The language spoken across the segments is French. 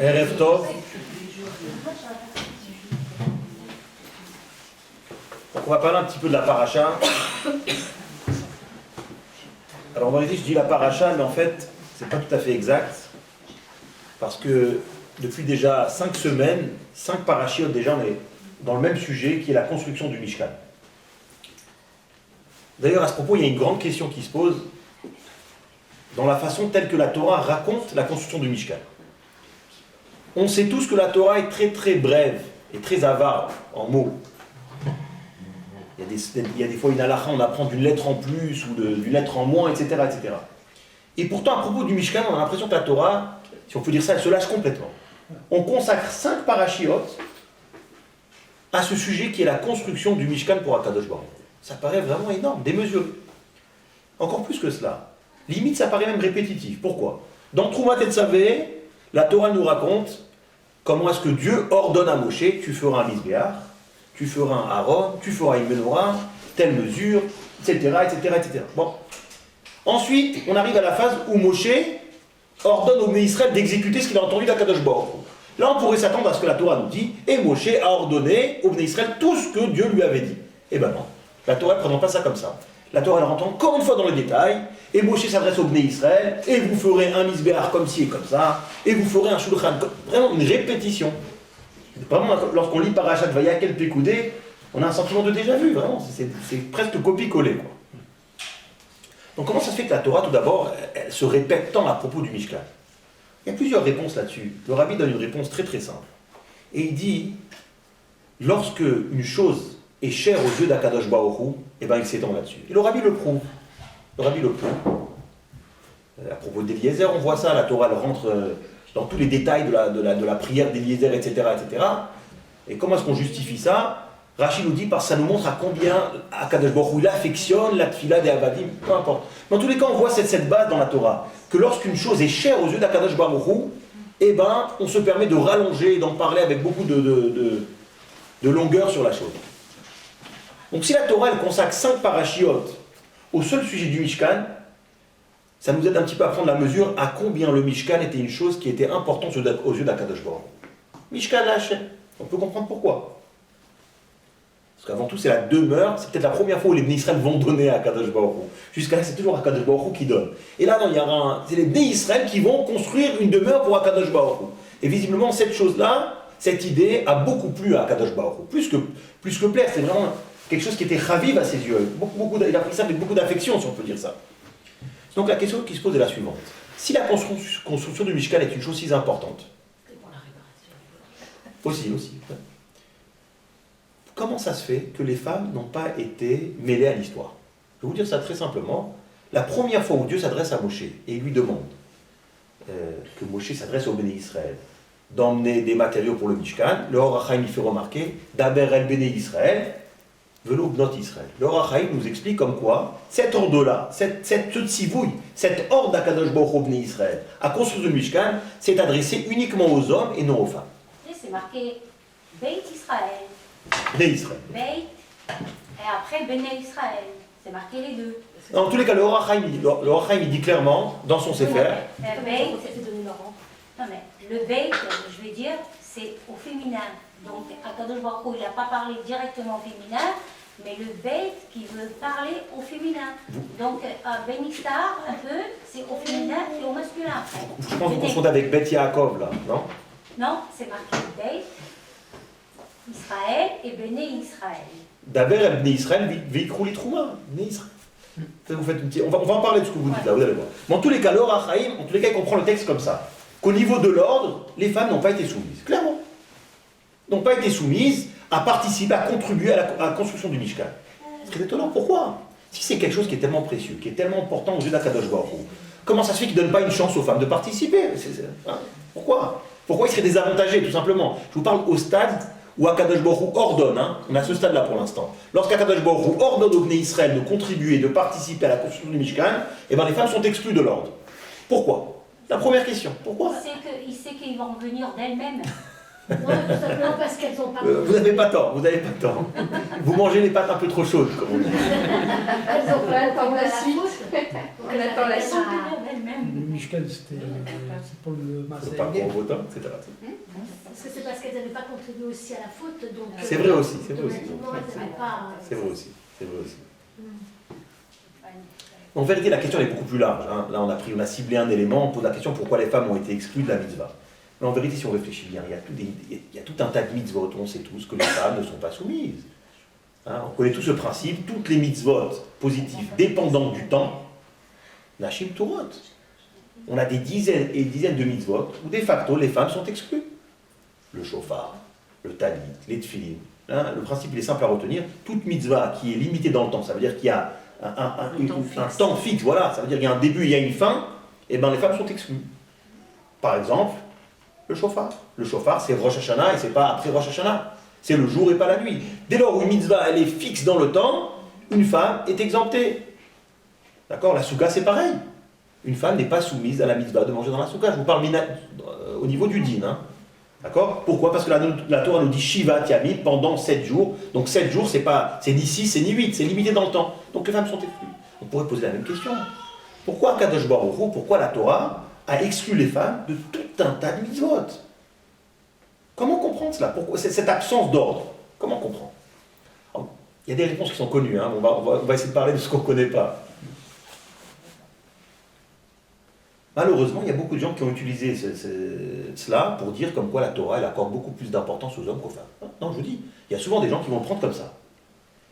Erev Tov. Donc on va parler un petit peu de la paracha. Alors en vérité je dis la paracha, mais en fait c'est pas tout à fait exact. Parce que depuis déjà 5 semaines, 5 parachiotes déjà on est dans le même sujet qui est la construction du Mishkan. D'ailleurs à ce propos il y a une grande question qui se pose dans la façon telle que la Torah raconte la construction du Mishkan. On sait tous que la Torah est très très brève et très avare en mots. Il y a des fois une halakha, on apprend d'une lettre en plus ou d'une lettre en moins, etc., etc. Et pourtant, à propos du Mishkan, on a l'impression que la Torah, si on peut dire ça, elle se lâche complètement. On consacre 5 parachiotes à ce sujet qui est la construction du Mishkan pour Akadosh Baruch Hu. Ça paraît vraiment énorme, démesuré. Encore plus que cela. Limite, ça paraît même répétitif. Pourquoi? Dans Troumat Tetzavé, la Torah nous raconte comment est-ce que Dieu ordonne à Moshe, tu feras un Mizbeach, tu feras un Aaron, tu feras une menorah, telle mesure, etc., etc., etc. Bon. Ensuite, on arrive à la phase où Moshe ordonne au Bnei Israël d'exécuter ce qu'il a entendu d'Akadosh Baruch Hu. Là, on pourrait s'attendre à ce que la Torah nous dit, et Moshe a ordonné au Bnei Israël tout ce que Dieu lui avait dit. Eh ben non. La Torah ne présente pas ça comme ça. La Torah, elle rentre encore une fois dans le détail, et Moshe s'adresse au Bnei Israël, et vous ferez un Mizbeach comme ci et comme ça, et vous ferez un Shulchan, vraiment une répétition. Vraiment, lorsqu'on lit Parashat Vayakel Pekoudé, on a un sentiment de déjà-vu, vraiment, c'est presque copie-collé, quoi. Donc comment ça se fait que la Torah, tout d'abord, elle se répète tant à propos du Mishkan? Il y a plusieurs réponses là-dessus. Le Rabbi donne une réponse très très simple. Et il dit, lorsque une chose est chère aux yeux d'Akadosh Baruch Hu, eh bien il s'étend là-dessus. Et le Rabbi le prouve. Le Rabbi le prouve. À propos d'Eliezer, on voit ça, la Torah elle rentre dans tous les détails de la prière d'Eliezer, etc., etc. Et comment est-ce qu'on justifie ça? Rachid nous dit parce que ça nous montre à combien Akadosh Baruch Hu il affectionne la tfila des Avadim, peu importe. Mais en tous les cas, on voit cette base dans la Torah, que lorsqu'une chose est chère aux yeux d'Akadosh Baruch Hu, eh ben, on se permet de rallonger et d'en parler avec beaucoup de longueur sur la chose. Donc si la Torah elle consacre 5 parachiotes au seul sujet du Mishkan, ça nous aide un petit peu à prendre la mesure à combien le Mishkan était une chose qui était importante aux yeux d'Akadosh Baruch Hu. Mishkan Hashem, on peut comprendre pourquoi. Parce qu'avant tout, c'est la demeure, c'est peut-être la première fois où les Bnei Israël vont donner à Akadosh Baruch Hu. Jusqu'à là, c'est toujours Akadosh Baruch Hu qui donne. Et là, non, c'est les Bnei Israël qui vont construire une demeure pour Akadosh Baruch Hu. Et visiblement, cette chose-là, cette idée a beaucoup plu à Akadosh Baruch Hu. Plus que plaire, c'est vraiment quelque chose qui était chaviv à ses yeux. Il a pris ça avec beaucoup d'affection, si on peut dire ça. Donc la question qui se pose est la suivante. Si la construction du Mishkan est une chose si importante, aussi, comment ça se fait que les femmes n'ont pas été mêlées à l'histoire? Je vais vous dire ça très simplement. La première fois où Dieu s'adresse à Moshe et il lui demande que Moshe s'adresse au Béné Israël d'emmener des matériaux pour le Mishkan, le Or HaChaim il fait remarquer Daber el Béné Israël, velo bnot Israël. Le Or HaChaim nous explique comme quoi cet ordre-là, cette tsivouille, cet ordre d'Akadosh Baruch Hu Béné Israël à construire le Mishkan, s'est adressé uniquement aux hommes et non aux femmes. C'est marqué Beit Israël. Béné Israël. Beit, et après Béné Israël. C'est marqué les deux. En tous les cas, le Or HaChaim il dit clairement dans son Sefer. Beit, non mais le Beit, je vais dire, c'est au féminin. Donc Akadosh Baruch Hu, il n'a pas parlé directement au féminin, mais le Beit qui veut parler au féminin. Donc Benistar, un peu, c'est au féminin et au masculin après. Je pense que vous confondez avec Bet Yaakov là, non? Non, c'est marqué Beit Israël et Béné Israël. Daber el Béné Israël, Veikrou li Trouma, Béné Israël. Vous faites on va en parler de ce que vous dites là, vous allez voir. Mais en tous les cas, le Or HaChaim, en tous les cas, il comprend le texte comme ça. Qu'au niveau de l'ordre, les femmes n'ont pas été soumises, clairement. N'ont pas été soumises à participer, à contribuer à la construction du Mishkan. C'est très étonnant, pourquoi? Si c'est quelque chose qui est tellement précieux, qui est tellement important aux yeux d'Akadosh Baruch Hu, comment ça se fait qu'il ne donne pas une chance aux femmes de participer? Pourquoi? Pourquoi ils seraient désavantagés, tout simplement? Je vous parle au stade où Akadosh Baruch Hu ordonne, on a ce stade-là pour l'instant. Lorsqu'Akadosh Baruch Hu ordonne au Bnei Israël de contribuer, de participer à la construction du Mishkan, eh bien les femmes sont exclues de l'ordre. Pourquoi? La première question, pourquoi? Il sait qu'ils vont venir d'elles-mêmes. Non, tout simplement parce qu'elles n'ont pas. Vous n'avez pas tort, vous n'avez pas tort. Vous mangez les pâtes un peu trop chaudes, comme on dit. Elles ont pas attendre la suite. On attend la suite. Le Mishkan, c'est pour le C'est pas Marseille. pour vos temps, etc. Parce que c'est parce qu'elles n'avaient pas contribué aussi à la faute. Donc, C'est vrai aussi, c'est vrai aussi. automatiquement, elles n'avaient pas. C'est vrai aussi, c'est vrai aussi. En vérité, la question est beaucoup plus large. Hein. Là, on a ciblé un élément, on pose la question pourquoi les femmes ont été exclues de la mitzvah. Mais en vérité, si on réfléchit bien, il y a tout un tas de mitzvot, on sait tous que les femmes ne sont pas soumises. Hein, on connaît tout ce principe, toutes les mitzvot positives dépendantes du temps, Nashim Turot. On a des dizaines et dizaines de mitzvot où de facto les femmes sont exclues. Le shofar, le talit, les tefillin. Hein, le principe il est simple à retenir, toute mitzvah qui est limitée dans le temps, ça veut dire qu'il y a un temps fixe, voilà, ça veut dire qu'il y a un début, il y a une fin, et bien les femmes sont exclues. Par exemple, le shofar. Le shofar, c'est Rosh Hashanah et c'est pas après Rosh Hashanah. C'est le jour et pas la nuit. Dès lors où une mitzvah, elle est fixe dans le temps, une femme est exemptée. D'accord? La souka, c'est pareil. Une femme n'est pas soumise à la mitzvah de manger dans la souka. Je vous parle au niveau du din. Hein. D'accord? Pourquoi? Parce que la Torah nous dit Shiva Yamim pendant 7 jours. Donc 7 jours, c'est ni 6, c'est ni 8, c'est limité dans le temps. Donc les femmes sont exclues. On pourrait poser la même question. Pourquoi Kadosh Baruch Hu, pourquoi la Torah a exclu les femmes de tout un tas de mitzvot? Comment comprendre cela? Pourquoi cette absence d'ordre? Comment comprendre? Il y a des réponses qui sont connues. Hein. On va essayer de parler de ce qu'on ne connaît pas. Malheureusement, il y a beaucoup de gens qui ont utilisé cela pour dire comme quoi la Torah elle accorde beaucoup plus d'importance aux hommes qu'aux femmes. Non, je vous dis, il y a souvent des gens qui vont le prendre comme ça.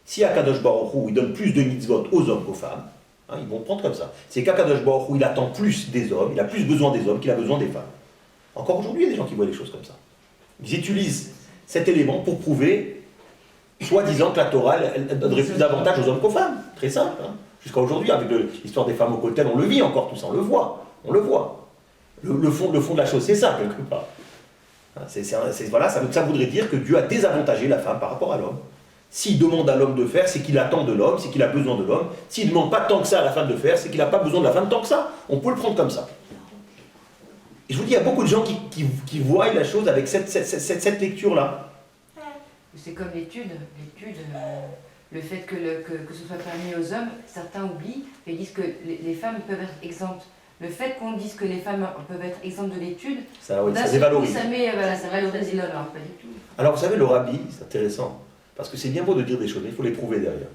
Si Akadosh Baruch Hu il donne plus de mitzvot aux hommes qu'aux femmes, hein, ils vont le prendre comme ça. C'est qu'Akadosh Baruch Hu il attend plus des hommes, il a plus besoin des hommes qu'il a besoin des femmes. Encore aujourd'hui, il y a des gens qui voient les choses comme ça. Ils utilisent cet élément pour prouver, soi-disant, que la Torah elle donnerait plus d'avantages aux hommes qu'aux femmes. Très simple. Hein. Jusqu'à aujourd'hui, avec l'histoire des femmes au kotel, on le vit encore tout ça, on le voit. On le voit. Le fond de la chose, c'est ça, quelque part. Voilà, ça voudrait dire que Dieu a désavantagé la femme par rapport à l'homme. S'il demande à l'homme de faire, c'est qu'il attend de l'homme, c'est qu'il a besoin de l'homme. S'il ne demande pas tant que ça à la femme de faire, c'est qu'il n'a pas besoin de la femme tant que ça. On peut le prendre comme ça. Et je vous dis, il y a beaucoup de gens qui voient la chose avec cette lecture-là. C'est comme l'étude. Le fait que ce soit permis aux hommes, certains oublient et disent que les femmes peuvent être exemptes. Le fait qu'on dise que les femmes peuvent être exemptes de l'étude, ça dévalorise. Ça valorise l'homme, pas du tout. Alors vous savez, le rabbi, c'est intéressant, parce que c'est bien beau de dire des choses, mais il faut les prouver derrière.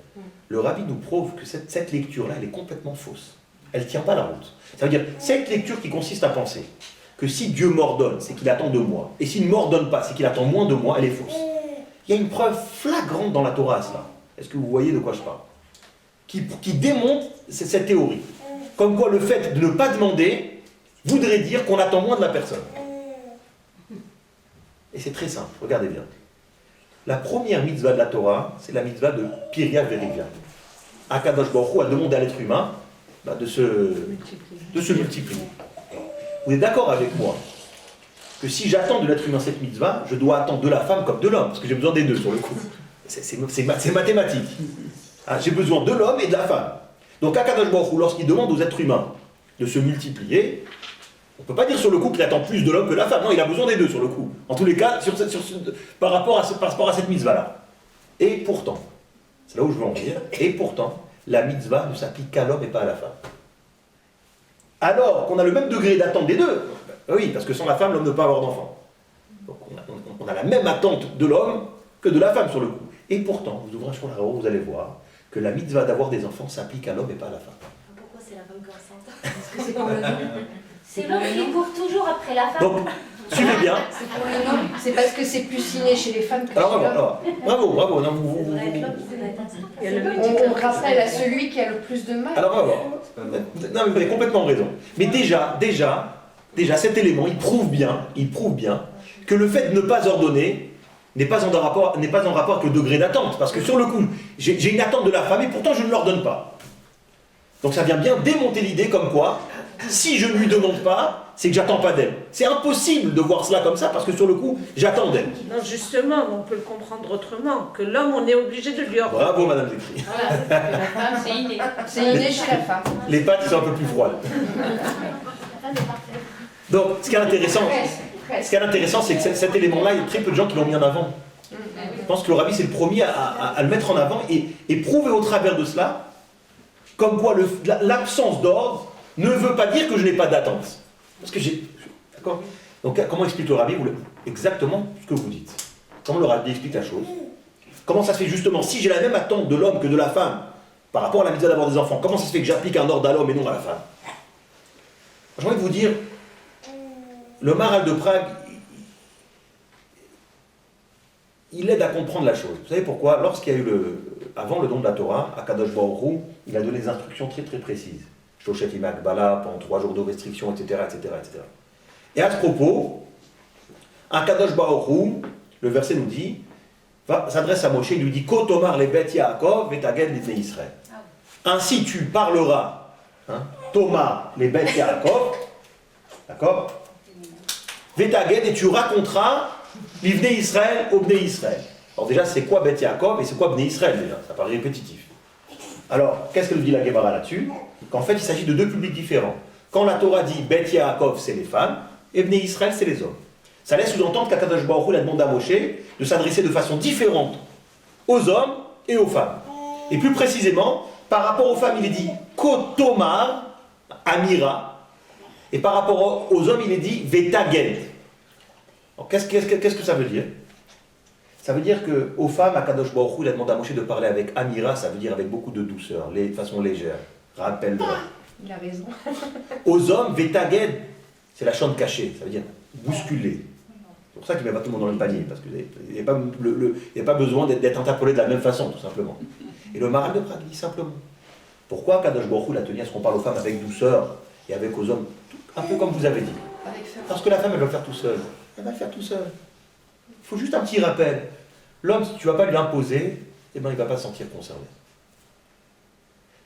Le rabbi nous prouve que cette lecture-là, elle est complètement fausse. Elle ne tient pas la route. Ça veut dire, cette lecture qui consiste à penser que si Dieu m'ordonne, c'est qu'il attend de moi, et s'il ne m'ordonne pas, c'est qu'il attend moins de moi, elle est fausse. Il y a une preuve flagrante dans la Torah à cela. Est-ce que vous voyez de quoi je parle? Qui démontre cette théorie. Comme quoi le fait de ne pas demander voudrait dire qu'on attend moins de la personne. Et c'est très simple, regardez bien. La première mitzvah de la Torah, c'est la mitzvah de Piria Verivia. Akadosh Baruch Hu a demandé à l'être humain de se multiplier. Vous êtes d'accord avec moi que si j'attends de l'être humain cette mitzvah, je dois attendre de la femme comme de l'homme, parce que j'ai besoin des deux sur le coup. C'est mathématique. Hein, j'ai besoin de l'homme et de la femme. Donc Akadosh Baruch Hu, lorsqu'il demande aux êtres humains de se multiplier, on ne peut pas dire sur le coup qu'il attend plus de l'homme que de la femme. Non, il a besoin des deux sur le coup. En tous les cas, par rapport à cette mitzvah-là. Et pourtant, c'est là où je veux en venir, et pourtant, la mitzvah ne s'applique qu'à l'homme et pas à la femme. Alors qu'on a le même degré d'attente des deux. Oui, parce que sans la femme, l'homme ne peut pas avoir d'enfant. Donc on a la même attente de l'homme que de la femme sur le coup. Et pourtant, vous ouvrez un Shulchan Aruch, vous allez voir que la mitzvah d'avoir des enfants s'applique à l'homme et pas à la femme. Pourquoi c'est la femme qui est enceinte? Parce que c'est pour le nom. C'est l'homme qui court toujours après la femme. Donc, suivez bien. C'est pour le nom. C'est parce que c'est plus ciné chez les femmes que chez Alors, l'homme. bravo. Non, Ça devrait être l'homme qui devrait être enceinte. On rappelle à celui qui a le plus de mal. Alors, non, mais vous avez complètement raison. Mais déjà, cet élément, il prouve bien que le fait de ne pas ordonner n'est pas en rapport avec le degré d'attente. Parce que sur le coup, j'ai une attente de la femme et pourtant je ne l'ordonne pas. Donc ça vient bien démonter l'idée comme quoi, si je ne lui demande pas, c'est que j'attends pas d'elle. C'est impossible de voir cela comme ça parce que sur le coup, j'attends d'elle. Non, justement, on peut le comprendre autrement, que l'homme, on est obligé de lui ordonner. Bravo Madame Zécry. Voilà, c'est que la femme, c'est inné. C'est inné chez la femme. Les pattes sont un peu plus froides. La femme est parfaite. Donc, ce qui est intéressant, Ce qui est intéressant, c'est que cet élément-là, il y a très peu de gens qui l'ont mis en avant. Je pense que le rabbi, c'est le premier à le mettre en avant et prouver au travers de cela, comme quoi l'absence d'ordre ne veut pas dire que je n'ai pas d'attente. Parce que j'ai... D'accord ? Donc, comment explique le rabbi ? Exactement ce que vous dites. Comment le rabbi explique la chose ? Comment ça se fait justement, si j'ai la même attente de l'homme que de la femme, par rapport à la mitzvah d'avoir des enfants, comment ça se fait que j'applique un ordre à l'homme et non à la femme ? J'ai envie de vous dire, le Maharal de Prague, il aide à comprendre la chose. Vous savez pourquoi ? Lorsqu'il y a eu avant le don de la Torah, à Kadosh Baruch Hu, il a donné des instructions très très précises. Shochet imak bala, pendant 3 jours de restriction, etc., etc., etc. Et à ce propos, à Kadosh Baruch Hu, le verset nous dit, s'adresse à Moshe, il lui dit, Kotomar le bet Yaakov vetaged l'ibnei Israël. Ainsi tu parleras, Thomas les bet Yaakov, d'accord ? Vetaged, et tu raconteras l'ibnei Israël au bnei Israël. Alors déjà, c'est quoi bet Yaakov et c'est quoi bnei Israël déjà ? Ça paraît répétitif. Alors, qu'est-ce que nous dit la Gemara là-dessus ? Qu'en fait, il s'agit de 2 publics différents. Quand la Torah dit bet Yaakov, c'est les femmes, et bnei Israël, c'est les hommes. Ça laisse sous-entendre qu'Akadosh Baruch Hu a demandé à Moshe de s'adresser de façon différente aux hommes et aux femmes. Et plus précisément, par rapport aux femmes, il est dit Kotomar, Amira, et par rapport aux hommes, il est dit Vetaged. Qu'est-ce que ça veut dire ? Ça veut dire qu'aux femmes, Akadosh Baruch Hu a demandé à Moshe de parler avec Amira, ça veut dire avec beaucoup de douceur, de façon légère. Rappelle-le. Il a raison. Aux hommes, Vetaged, c'est la chante cachée, ça veut dire bousculer. C'est pour ça qu'il ne met pas tout le monde dans le panier, parce qu'il n'y a pas besoin d'être interpellé de la même façon, tout simplement. Et le Maharal de Prague dit simplement, pourquoi Kadosh Baruch Hu l'a tenu à ce qu'on parle aux femmes avec douceur et avec aux hommes, un peu comme vous avez dit ? Parce que la femme, elle va le faire tout seul. Elle va le faire tout seul. Il faut juste un petit rappel. L'homme, si tu ne vas pas lui imposer, eh ben, il ne va pas se sentir concerné.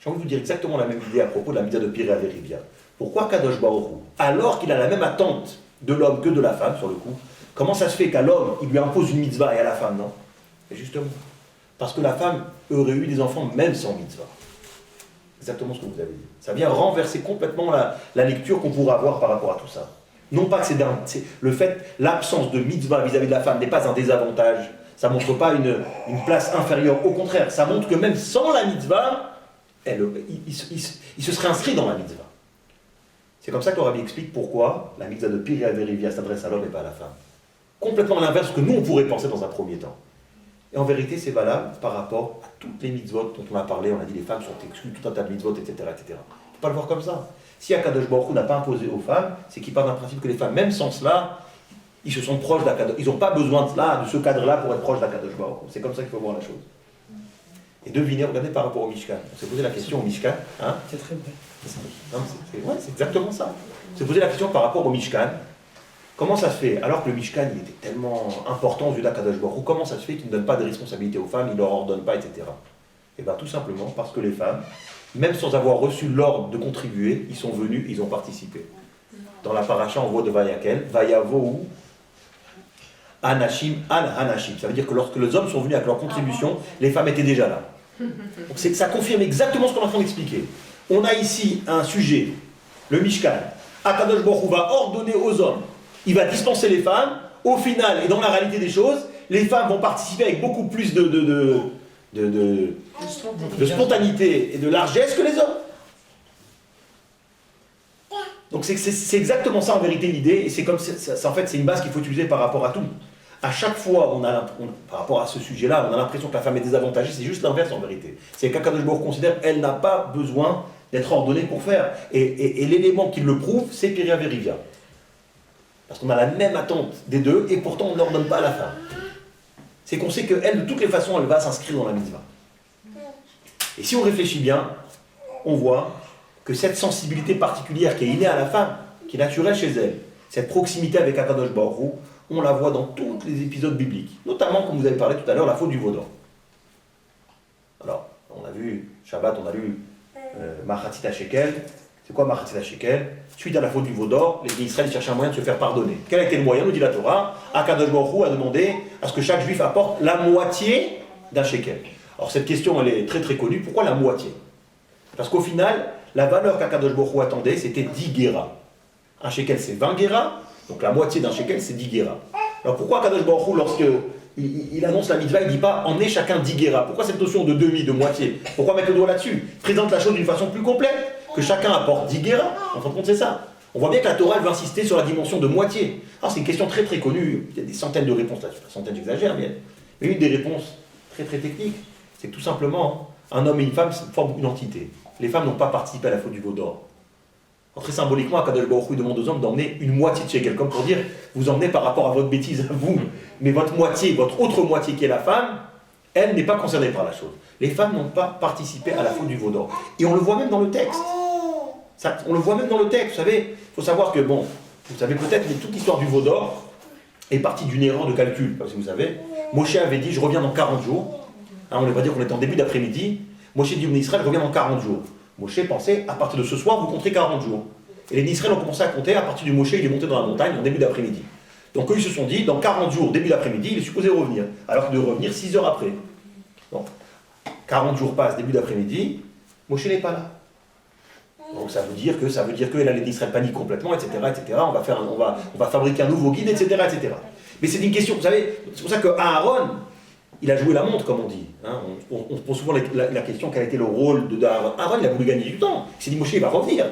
J'ai envie de vous dire exactement la même idée à propos de la mitzvah de Pirei Verivia. Pourquoi Kadosh Baruch Hu, alors qu'il a la même attente de l'homme que de la femme, sur le coup, comment ça se fait qu'à l'homme, il lui impose une mitzvah et à la femme, non ? Et justement, parce que la femme aurait eu des enfants même sans mitzvah. Exactement ce que vous avez dit. Ça vient renverser complètement la lecture qu'on pourrait avoir par rapport à tout ça. Non pas que c'est le fait, l'absence de mitzvah vis-à-vis de la femme n'est pas un désavantage, ça ne montre pas une place inférieure, au contraire, ça montre que même sans la mitzvah, il se serait inscrit dans la mitzvah. C'est comme ça que le rabbi explique pourquoi la mitzvah de Pirei Verivia s'adresse à l'homme et pas à la femme. Complètement l'inverse de ce que nous on pourrait penser dans un premier temps. Et en vérité, c'est valable par rapport à toutes les mitzvot dont on a parlé. On a dit les femmes sont exclues, tout un tas de mitzvot, etc. etc. Il ne faut pas le voir comme ça. Si Akadosh Baruch Hu n'a pas imposé aux femmes, c'est qu'il part d'un principe que les femmes, même sans cela, ils se sont proches d'Akadosh. Ils n'ont pas besoin de ce cadre-là pour être proches d'Akadosh Baruch Hu. C'est comme ça qu'il faut voir la chose. Et devinez, regardez par rapport au Mishkan. On s'est posé la question au Mishkan. Hein, C'est très vrai. C'est exactement ça. On s'est posé la question par rapport au Mishkan. Comment ça se fait, alors que le Mishkan il était tellement important aux yeux d'Akadosh Baruch Hu, comment ça se fait qu'il ne donne pas de responsabilité aux femmes, il ne leur ordonne pas, etc. Et bien tout simplement parce que les femmes, même sans avoir reçu l'ordre de contribuer, ils sont venus, ils ont participé. Dans la paracha, on voit de Vayakel, Vayavohu Anashim al Hanashim. Ça veut dire que lorsque les hommes sont venus avec leur contribution, les femmes étaient déjà là. Donc ça confirme exactement ce qu'on est en train d'expliquer. On a ici un sujet, le Mishkan. Akadosh Baruch Hu va ordonner aux hommes, il va dispenser les femmes. Au final, et dans la réalité des choses, les femmes vont participer avec beaucoup plus de spontanéité et de largesse que les hommes. Donc c'est exactement ça en vérité l'idée, et c'est comme en fait c'est une base qu'il faut utiliser par rapport à tout. À chaque fois, par rapport à ce sujet-là, on a l'impression que la femme est désavantagée, c'est juste l'inverse en vérité. C'est qu'Akadosh Baruch Hu considère qu'elle n'a pas besoin d'être ordonnée pour faire. Et l'élément qui le prouve, c'est Pirei Verivia. Parce qu'on a la même attente des deux, et pourtant on n'ordonne pas à la femme. C'est qu'on sait qu'elle, de toutes les façons, elle va s'inscrire dans la mitzvah. Et si on réfléchit bien, on voit que cette sensibilité particulière qui est innée à la femme, qui est naturelle chez elle, cette proximité avec Akadosh Baruch Hu, on la voit dans tous les épisodes bibliques. Notamment, comme vous avez parlé tout à l'heure, la faute du veau d'or. Alors, on a vu, Shabbat, on a lu Machatzit Shekel. C'est quoi Machatzit Shekel? Suite à la faute du veau d'or, les Israël cherchaient un moyen de se faire pardonner. Quel a été le moyen, nous dit la Torah? Akadosh Baruch Hu a demandé à ce que chaque juif apporte la moitié d'un shekel. Alors cette question, elle est très très connue. Pourquoi la moitié? Parce qu'au final, la valeur qu'Akadosh Baruch Hu attendait, c'était 10 guéras. Un shekel, c'est 20 guéras. Donc la moitié d'un shekel, c'est 10 guéras. Alors pourquoi Kadosh Baruch Hu, lorsqu'il annonce la mitzvah, il ne dit pas emmenez chacun 10 guéras? Pourquoi cette notion de demi, de moitié? Pourquoi mettre le doigt là-dessus? Présente la chose d'une façon plus complète, que chacun apporte 10 guéras. En fin de compte, c'est ça. On voit bien que la Torah elle veut insister sur la dimension de moitié. Alors c'est une question très très connue, il y a des centaines de réponses là-dessus, centaines j'exagère, mais une des réponses très très techniques, c'est que tout simplement, un homme et une femme forment une entité. Les femmes n'ont pas participé à la faute du veau d'or. Très symboliquement, Kadosh Baruch Hu demande aux hommes d'emmener une moitié de shekel, comme pour dire, vous emmenez par rapport à votre bêtise à vous, mais votre moitié, votre autre moitié qui est la femme, elle n'est pas concernée par la chose. Les femmes n'ont pas participé à la faute du veau d'or. Et on le voit même dans le texte. On le voit même dans le texte, vous savez, il faut savoir que, bon, vous savez peut-être, mais toute l'histoire du veau d'or est partie d'une erreur de calcul, parce que vous savez, Moshe avait dit, je reviens dans 40 jours, on ne va pas dire qu'on est en début d'après-midi, Moshe dit, Israël, je reviens dans 40 jours. Moshe pensait, à partir de ce soir, vous compterez 40 jours. Et les Israël ont commencé à compter, à partir du Moshe, il est monté dans la montagne en début d'après-midi. Donc eux, ils se sont dit, dans 40 jours, début d'après-midi, il est supposé revenir, alors que de revenir 6 heures après. Donc, 40 jours passent, début d'après-midi, Moshe n'est pas là. Donc ça veut dire que là, les Israël paniquent complètement, etc., etc. On va fabriquer un nouveau guide, etc., etc. Mais c'est une question, vous savez, c'est pour ça que Aaron, il a joué la montre, comme on dit. Hein. On se pose souvent la question, quel a été le rôle d'Aaron. Aaron, il a voulu gagner du temps. Il s'est dit, Moshe, il va revenir.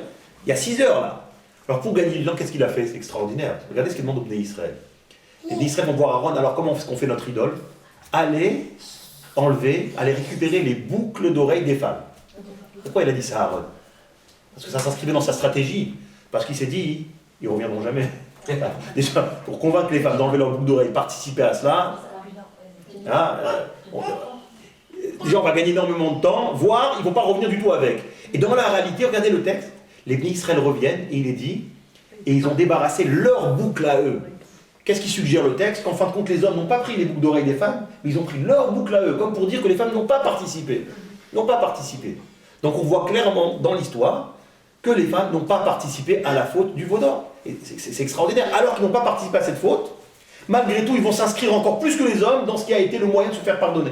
Il y a 6 heures, là. Alors pour gagner du temps, qu'est-ce qu'il a fait? C'est extraordinaire. Regardez ce qu'il demande aux Bnei Israël. Les Bnei Israël vont voir Aaron, alors comment est-ce qu'on fait notre idole? Allez récupérer les boucles d'oreilles des femmes. Pourquoi il a dit ça à Aaron? Parce que ça s'inscrivait dans sa stratégie. Parce qu'il s'est dit, ils ne reviendront jamais. Déjà, pour convaincre les femmes d'enlever leurs boucles d'oreilles, participer à cela, déjà on va gagner énormément de temps, voire ils ne vont pas revenir du tout avec. Et dans la réalité, regardez le texte, les Bnei Israël reviennent, et il est dit, et ils ont débarrassé leurs boucles à eux. Qu'est-ce qui suggère le texte? Qu'en fin de compte, les hommes n'ont pas pris les boucles d'oreilles des femmes, mais ils ont pris leurs boucles à eux, comme pour dire que les femmes n'ont pas participé. Donc on voit clairement dans l'histoire que les femmes n'ont pas participé à la faute du veau d'or. Et c'est extraordinaire. Alors qu'ils n'ont pas participé à cette faute, malgré tout, ils vont s'inscrire encore plus que les hommes dans ce qui a été le moyen de se faire pardonner.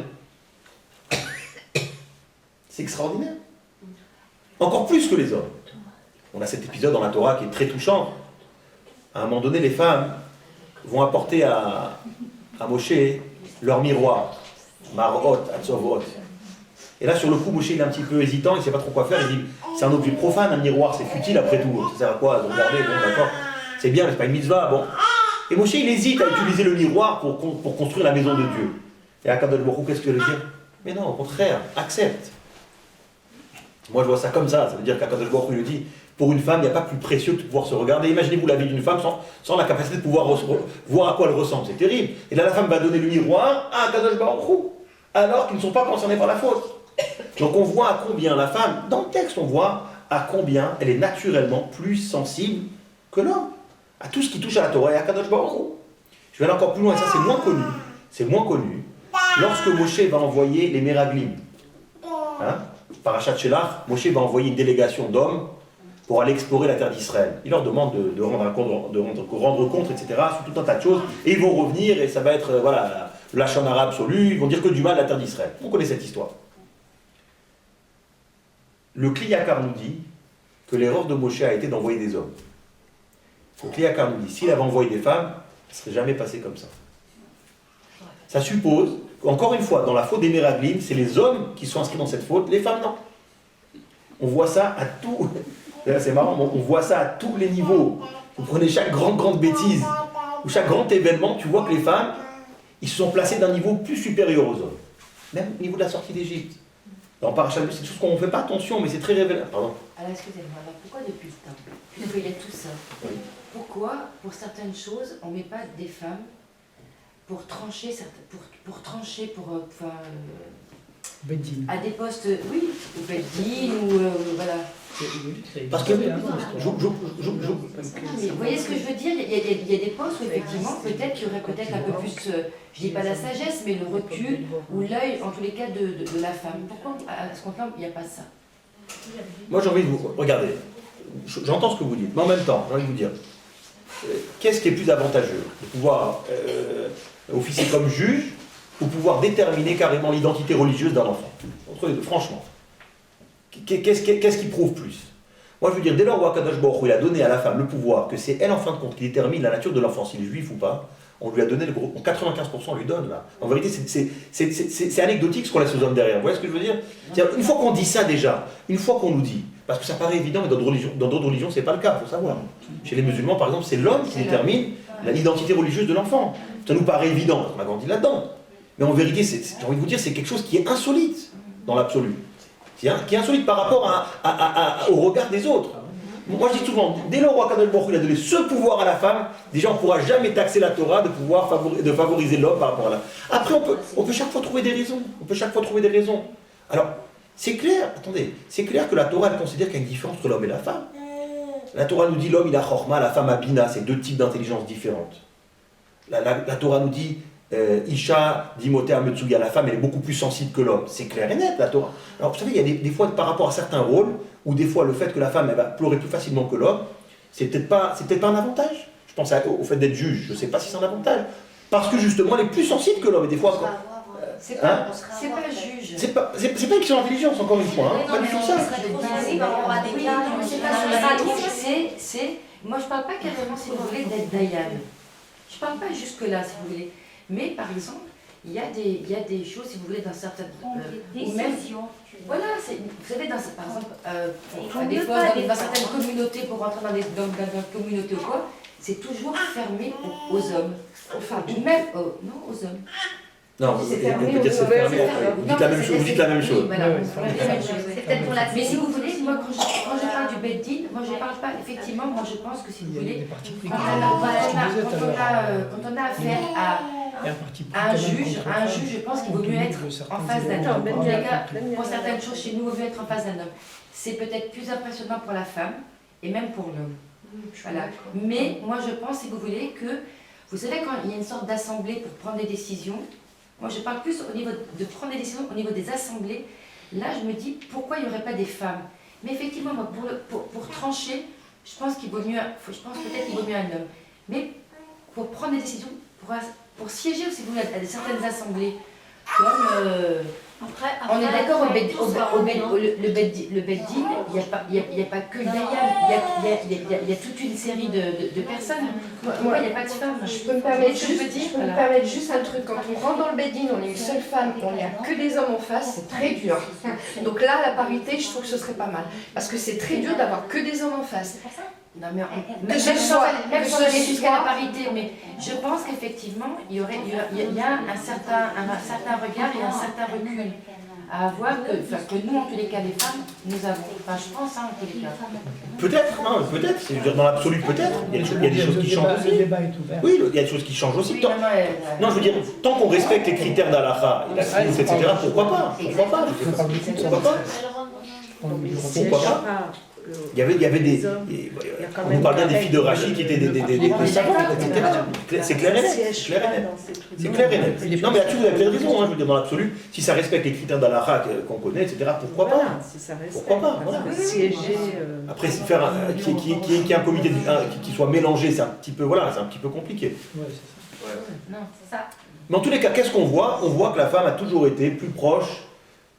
C'est extraordinaire. Encore plus que les hommes. On a cet épisode dans la Torah qui est très touchant. À un moment donné, les femmes vont apporter à Moshe leur miroir. Marot, Atzovot. Et là, sur le coup, Moshe il est un petit peu hésitant, il ne sait pas trop quoi faire. Il dit, c'est un objet profane, un miroir, c'est futile après tout. Ça sert à quoi de regarder? Bon, d'accord, c'est bien, mais c'est pas une mitzvah. Bon. Et Moshe, il hésite à utiliser le miroir pour construire la maison de Dieu. Et Akadosh Baruch Hu, qu'est-ce qu'il veut dire? Mais non, au contraire, accepte. Moi, je vois ça comme ça. Ça veut dire qu'Akadosh Baruch Hu lui dit, pour une femme, il n'y a pas plus précieux que de pouvoir se regarder. Imaginez-vous la vie d'une femme sans la capacité de pouvoir voir à quoi elle ressemble. C'est terrible. Et là, la femme va donner le miroir à Akadosh Baruch Hu, alors qu'ils ne sont pas concernés par la faute. Donc on voit à combien la femme, dans le texte, on voit à combien elle est naturellement plus sensible que l'homme, à tout ce qui touche à la Torah et à Kadosh Baruch Hu. Je vais aller encore plus loin, et ça c'est moins connu, lorsque Moshe va envoyer les Meraglim, Parashat Shelach, Moshe va envoyer une délégation d'hommes pour aller explorer la terre d'Israël. Il leur demande de rendre compte, etc., sur tout un tas de choses, et ils vont revenir, et ça va être, la Shonara absolue, ils vont dire que du mal à la terre d'Israël. On connaît cette histoire. Le Kliyakar nous dit que l'erreur de Moshe a été d'envoyer des hommes. Le Kliyakar nous dit, s'il avait envoyé des femmes, ça ne serait jamais passé comme ça. Ça suppose, encore une fois, dans la faute des Meraglim, c'est les hommes qui sont inscrits dans cette faute, les femmes non. On voit ça à tout, c'est marrant, on voit ça à tous les niveaux. Vous prenez chaque grande bêtise, ou chaque grand événement, tu vois que les femmes, ils se sont placés d'un niveau plus supérieur aux hommes. Même au niveau de la sortie d'Égypte. Dans Parashat, c'est des choses qu'on ne fait pas attention, mais c'est très révélateur. Pardon. Alors excusez-moi, alors pourquoi depuis le temps, puisqu'il y a tout ça, pourquoi pour certaines choses on ne met pas des femmes pour trancher, à des postes, oui, ou Beddin, ou voilà. Parce que, mais vous voyez ce que je veux dire, il y a des postes où effectivement peut-être qu'il y aurait peut-être un peu plus, je dis pas la sagesse, mais le recul ou l'œil en tous les cas de la femme. Pourquoi à ce compte-là il n'y a pas ça? Moi j'ai envie de vous regarder. J'entends ce que vous dites, mais en même temps, j'ai envie de vous dire, qu'est-ce qui est plus avantageux? De pouvoir officier comme juge ou pouvoir déterminer carrément l'identité religieuse d'un enfant? Entre les deux, franchement. Qu'est-ce qui prouve plus? Moi, je veux dire, dès lors où Akadosh Baruch Hu, il a donné à la femme le pouvoir, que c'est elle, en fin de compte, qui détermine la nature de l'enfant, s'il est juif ou pas, on lui a donné le gros. 95%, on lui donne, là. En vérité, c'est anecdotique ce qu'on laisse aux hommes derrière. Vous voyez ce que je veux dire? Une fois qu'on dit ça déjà, une fois qu'on nous dit, parce que ça paraît évident, mais dans d'autres religions, c'est pas le cas, il faut savoir. Chez les musulmans, par exemple, c'est l'homme qui détermine l'identité religieuse de l'enfant. Ça nous paraît évident, parce qu'on a grandi là-dedans. Mais en vérité, j'ai envie de vous dire, c'est quelque chose qui est insolite, dans l'absolu. Qui est insolite par rapport au regard des autres. Moi je dis souvent, dès lors où Akadosh Baruch Hu il a donné ce pouvoir à la femme, déjà on ne pourra jamais taxer la Torah de favoriser l'homme par rapport à la. Après on peut chaque fois trouver des raisons. Alors, c'est clair, attendez, c'est clair que la Torah elle considère qu'il y a une différence entre l'homme et la femme. La Torah nous dit l'homme il a chorma, la femme a bina, c'est deux types d'intelligence différentes. La Torah nous dit Isha, Dimothée, Ametsuya, la femme elle est beaucoup plus sensible que l'homme. C'est clair et net la Torah. Alors vous savez, il y a des fois par rapport à certains rôles, ou des fois le fait que la femme elle va pleurer plus facilement que l'homme, c'est peut-être pas un avantage. Je pense au fait d'être juge, je ne sais pas si c'est un avantage. Parce que justement elle est plus sensible que l'homme. Et des fois, c'est pas juge. C'est pas une question d'intelligence, encore une fois. Pas du tout ça. Moi je parle pas carrément, si vous voulez, d'être Dayan. Je parle pas jusque-là, si vous voulez. Mais par exemple, il y a des choses, si vous voulez, dans certaines. Voilà, vous savez, par exemple, des fois, dans certaines communautés, pour rentrer dans une communauté ou quoi, c'est toujours fermé aux hommes. Aux femmes. Même non, aux hommes. Non, c'est fermé. Vous dites la même chose. Voilà, c'est peut-être pour la. Mais si vous voulez, moi, quand je parle du Beddin, moi, je parle pas, effectivement, moi, je pense que si vous voulez, quand on a affaire à un juge, je pense qu'il vaut mieux être en face d'un homme. En tout cas, pour certaines choses chez nous, il vaut mieux être en face d'un homme. C'est peut-être plus impressionnant pour la femme et même pour l'homme. Voilà. Mais moi, je pense, si vous voulez, que vous savez, quand il y a une sorte d'assemblée pour prendre des décisions, moi, je parle plus au niveau de prendre des décisions, au niveau des assemblées. Là, je me dis, pourquoi il n'y aurait pas des femmes? Mais effectivement, moi, pour trancher, je pense qu'il vaut mieux, peut-être qu'il vaut mieux un homme. Mais pour prendre des décisions, pour siéger, si vous voulez, à certaines assemblées, comme on est d'accord le Beddin, il n'y a pas que Dayan, il y a toute une série de personnes. Moi, il n'y a pas de femmes. Je peux me permettre juste un truc. Quand on rentre dans le Beddin, on est une seule femme, on n'y a que des hommes en face, c'est très dur. Donc là, la parité, je trouve que ce serait pas mal. Parce que c'est très dur d'avoir que des hommes en face. Non, mais même sans aller jusqu'à la parité, mais je pense qu'effectivement, il y a un certain regard et un certain recul à avoir que nous, en tous les cas, les femmes, nous avons. Enfin, je pense, en tous les cas. Peut-être, c'est dans l'absolu, peut-être. Il y a des choses qui changent aussi. Le débat est ouvert. Oui, il y a des choses qui changent aussi. Non, je veux dire, tant qu'on respecte les critères d'Alaha, etc., pourquoi pas? Pourquoi pas? Il y avait des. On nous parle bien des filles de Rachid qui étaient des savantes, etc. C'est clair et net. C'est clair et net. Non, mais là-dessus, vous avez plein de raisons, je veux dire, dans l'absolu. Si ça respecte les critères d'Alaha qu'on connaît, etc., pourquoi pas? Pourquoi pas? Après, faire qu'il y ait un comité qui soit mélangé, c'est un petit peu compliqué. Non, c'est ça. Mais en tous les cas, qu'est-ce qu'on voit? On voit que la femme a toujours été plus proche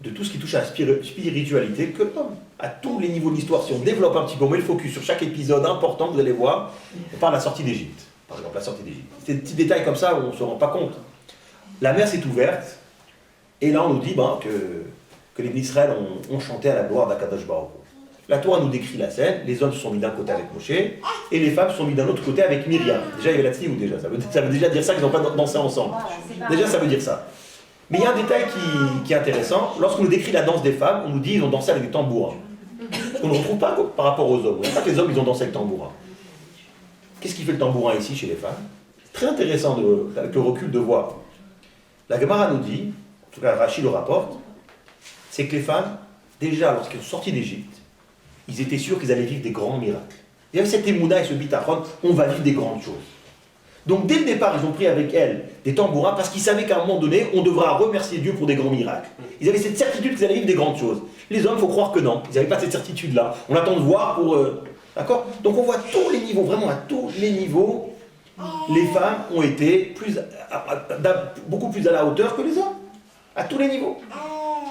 de tout ce qui touche à la spiritualité que l'homme. À tous les niveaux de l'histoire, si on développe un petit peu, on met le focus sur chaque épisode important, vous allez voir, on parle de la sortie d'Égypte. Par exemple, la sortie d'Égypte. C'est des petits détails comme ça où on ne se rend pas compte. La mer s'est ouverte, et là on nous dit que les Israël ont chanté à la gloire d'Akadosh Baruch Hu. La Torah nous décrit la scène, les hommes se sont mis d'un côté avec Moshe, et les femmes se sont mis d'un autre côté avec Myriam. Déjà, il y avait la ou déjà, ça veut déjà dire ça qu'ils n'ont pas dansé ensemble. Déjà, ça veut dire ça. Mais il y a un détail qui est intéressant. Lorsqu'on nous décrit la danse des femmes, on nous dit qu'ils ont dansé avec des tambourins. Ce qu'on ne retrouve pas par rapport aux hommes. On ne sait pas que les hommes ils ont dansé avec tambourin. Qu'est-ce qui fait le tambourin ici chez les femmes? C'est très intéressant avec le recul de voir. La Gemara nous dit, en tout cas Rachid le rapporte, c'est que les femmes, déjà lorsqu'elles sont sorties d'Égypte, ils étaient sûrs qu'ils allaient vivre des grands miracles. Il y avait cette émouna et ce bitachon, on va vivre des grandes choses. Donc dès le départ, ils ont pris avec elles des tambourins parce qu'ils savaient qu'à un moment donné, on devra remercier Dieu pour des grands miracles. Ils avaient cette certitude qu'ils allaient vivre des grandes choses. Les hommes, il faut croire que non. Ils n'avaient pas cette certitude-là. On attend de voir pour... D'accord? Donc on voit à tous les niveaux, vraiment à tous les niveaux, les femmes ont été beaucoup plus à la hauteur que les hommes. À tous les niveaux.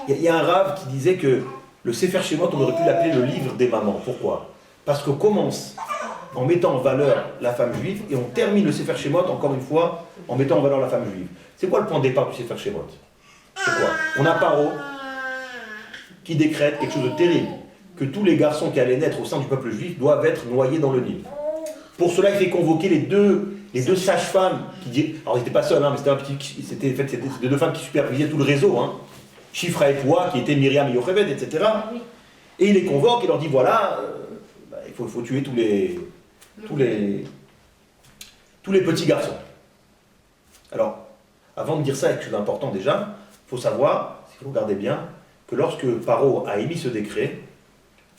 Il y a un rave qui disait que le Sefer Shemot, on aurait pu l'appeler le livre des mamans. Pourquoi? Parce qu'on commence en mettant en valeur la femme juive et on termine le Sefer Shemot, encore une fois, en mettant en valeur la femme juive. C'est quoi le point de départ du Sefer Shemot? C'est quoi? On a Paro qui décrète quelque chose de terrible, que tous les garçons qui allaient naître au sein du peuple juif doivent être noyés dans le Nil. Pour cela, il fait convoquer les deux sages-femmes qui disent, alors ils n'étaient pas seuls, hein, mais c'était deux femmes qui supervisaient tout le réseau, hein, Shifra et Poua, qui étaient Myriam et Yocheved, etc. Et il les convoque et leur dit voilà, il faut tuer tous les petits garçons. Alors, avant de dire ça, il y a quelque chose d'important déjà, il faut savoir, si vous regardez bien, que lorsque Paro a émis ce décret,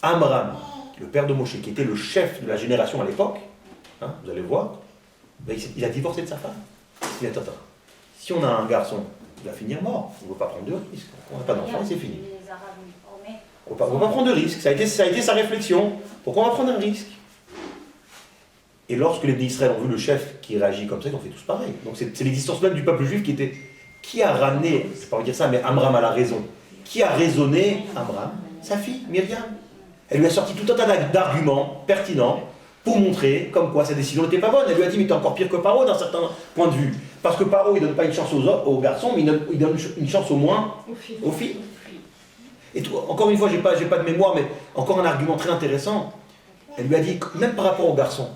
Amram, le père de Moshe, qui était le chef de la génération à l'époque, hein, vous allez voir, ben il a divorcé de sa femme. Il a dit, attends, si on a un garçon, il va finir mort, on ne veut pas prendre de risque. On n'a pas d'enfant et c'est fini. On ne veut pas prendre de risque. Ça a été sa réflexion. Pourquoi on va prendre un risque? Et lorsque les Israël ont vu le chef qui réagit comme ça, ils ont fait tous pareil. Donc c'est l'existence même du peuple juif qui a ramené, je ne vais pas dire ça, mais Amram a la raison. Qui a raisonné Amram? Sa fille, Myriam. Elle lui a sorti tout un tas d'arguments pertinents pour montrer comme quoi sa décision n'était pas bonne. Elle lui a dit, mais t'es encore pire que Paro d'un certain point de vue. Parce que Paro, il ne donne pas une chance aux garçons, mais il donne une chance au moins aux filles. Et tout, encore une fois, j'ai pas de mémoire, mais encore un argument très intéressant. Elle lui a dit, même par rapport aux garçons,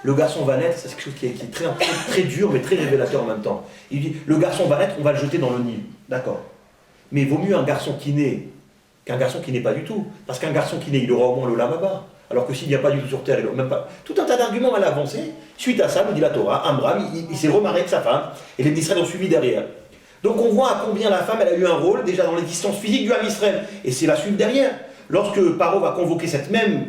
le garçon va naître, c'est quelque chose qui est très dur, mais très révélateur en même temps. Il dit, le garçon va naître, on va le jeter dans le Nil. D'accord. Mais il vaut mieux un garçon qui naît qu'un garçon qui n'est pas du tout. Parce qu'un garçon qui naît, il aura au moins le lama-bas. Alors que s'il n'y a pas du tout sur terre, il n'aura même pas. Tout un tas d'arguments mal avancés. Suite à ça, nous dit la Torah, Amram, il s'est remarré avec sa femme, et les Israël ont suivi derrière. Donc on voit à combien la femme, elle a eu un rôle déjà dans l'existence physique du Ham Israël. Et c'est la suite derrière. Lorsque Paro va convoquer cette même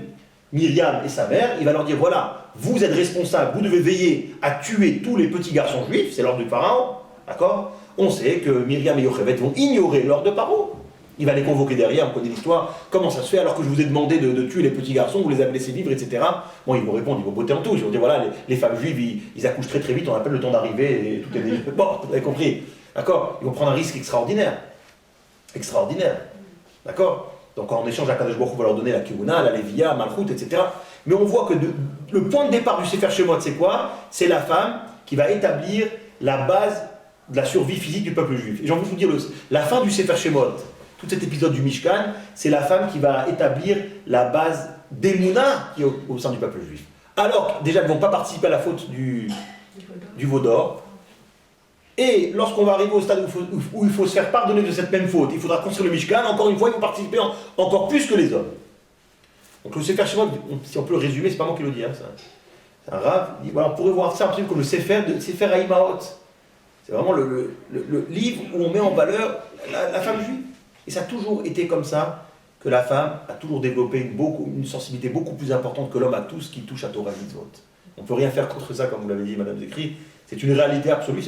Myriam et sa mère, il va leur dire voilà, vous êtes responsables, vous devez veiller à tuer tous les petits garçons juifs, c'est l'ordre du Pharaon, d'accord? On sait que Myriam et Yocheved vont ignorer l'ordre de Paro. Il va les convoquer derrière, on connaît l'histoire. Comment ça se fait alors que je vous ai demandé de tuer les petits garçons, vous les avez laissés vivre, etc. Bon, ils vont répondre, ils vont botter en touche. Ils vont dire voilà, les femmes juives, ils accouchent très très vite, on a pas le temps d'arriver, et tout est déjà. Bon, vous avez compris. D'accord? Ils vont prendre un risque extraordinaire. Extraordinaire. D'accord? Donc en échange, Akadosh Baruch Hu va leur donner la Kihuna, la Lévia, Malchut, etc. Mais on voit que le point de départ du Sefer Shemot, c'est quoi? C'est la femme qui va établir la base de la survie physique du peuple juif. Et j'ai envie de vous dire, la fin du Sefer Shemot, tout cet épisode du Mishkan, c'est la femme qui va établir la base d'Emouna qui est au sein du peuple juif. Alors, déjà, elles ne vont pas participer à la faute du veau d'or. Et lorsqu'on va arriver au stade où il faut se faire pardonner de cette même faute, il faudra construire le Mishkan, encore une fois, ils vont participer encore plus que les hommes. Donc le Sefer Shemot, si on peut le résumer, c'est pas moi qui le dis, hein, c'est un Rav, voilà, on pourrait voir ça un petit peu comme le Sefer Haïmaot. C'est vraiment le livre où on met en valeur la femme juive. Et ça a toujours été comme ça, que la femme a toujours développé une sensibilité beaucoup plus importante que l'homme à tout ce qui touche à Torah Mitzvot. On ne peut rien faire contre ça, comme vous l'avez dit, Madame Zekri. C'est une réalité absolue,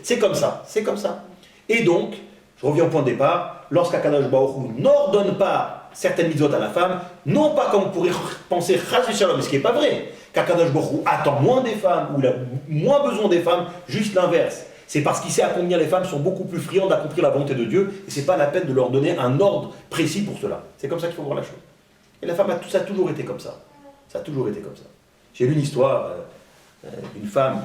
c'est comme ça, c'est comme ça. Et donc, je reviens au point de départ, lorsqu'Akadosh Baruch Hu n'ordonne pas certaines mitzvot à la femme, non pas comme on pourrait penser Chas v'Shalom, ce qui n'est pas vrai, qu'Akadosh Baruch Hu attend moins des femmes, ou il a moins besoin des femmes, juste l'inverse. C'est parce qu'il sait à combien les femmes sont beaucoup plus friandes d'accomplir la volonté de Dieu, et c'est pas la peine de leur donner un ordre précis pour cela. C'est comme ça qu'il faut voir la chose. Et la femme, ça a toujours été comme ça. Ça a toujours été comme ça. J'ai lu une histoire d'une femme,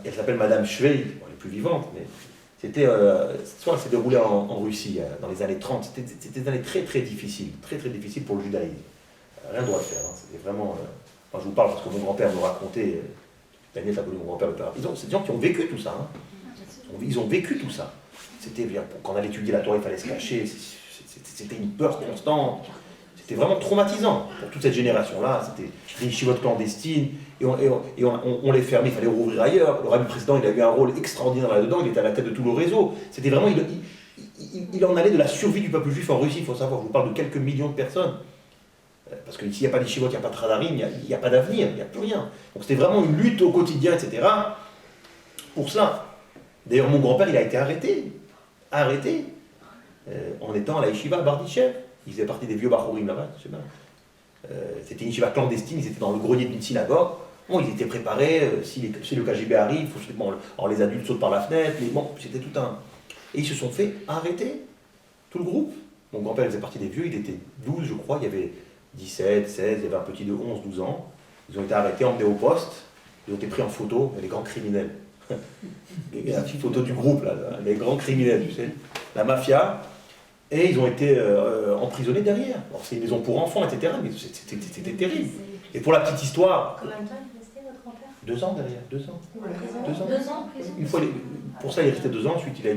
elle s'appelle Madame Schweig, bon, elle est plus vivante, mais c'était, ça s'est déroulé en Russie dans les années 30. C'était des années très très difficiles pour le judaïsme. Rien de droit de faire. Hein. C'était vraiment. Moi, je vous parle parce que mon grand-père me racontait. Daniel a connu mon grand-père le père. C'est des gens qui ont vécu tout ça. Hein. Ils ont vécu tout ça. C'était quand on allait étudier la Torah, il fallait se cacher. C'était une peur constante. C'était vraiment traumatisant pour toute cette génération-là. C'était des yeshivot clandestines. Et on les fermait, il fallait rouvrir ailleurs. Le rabbi président, il a eu un rôle extraordinaire là-dedans, il était à la tête de tout le réseau. C'était vraiment, il en allait de la survie du peuple juif en Russie, il faut savoir, je vous parle de quelques millions de personnes. Parce que s'il n'y a pas d'yeshivot, il n'y a pas de radarim, il n'y a pas d'avenir, il n'y a plus rien. Donc c'était vraiment une lutte au quotidien, etc. Pour cela. D'ailleurs, mon grand-père, il a été arrêté, en étant à la yeshiva à Barditchev. Il faisait partie des vieux Bachorim là-bas, je sais pas. C'était une yeshiva clandestine, ils étaient dans le grenier d'une synagogue. Bon, ils étaient préparés, si le KGB arrive, les adultes sautent par la fenêtre, c'était tout un... Et ils se sont fait arrêter, tout le groupe. Mon grand-père faisait partie des vieux, il était 12, je crois, il y avait 17, 16, il y avait un petit de 11, 12 ans. Ils ont été arrêtés, emmenés au poste, ils ont été pris en photo, les grands criminels. La petite photo du groupe, là, les grands criminels, tu sais, la mafia. Et ils ont été emprisonnés derrière. Alors, c'est une maison pour enfants, etc. Mais c'était terrible. Et pour la petite histoire. Combien de temps il restait, votre grand-père? 2 ans derrière, 2 ans. En prison? 2 ans en prison? Une fois, pour ça, il est resté 2 ans. Ensuite, il est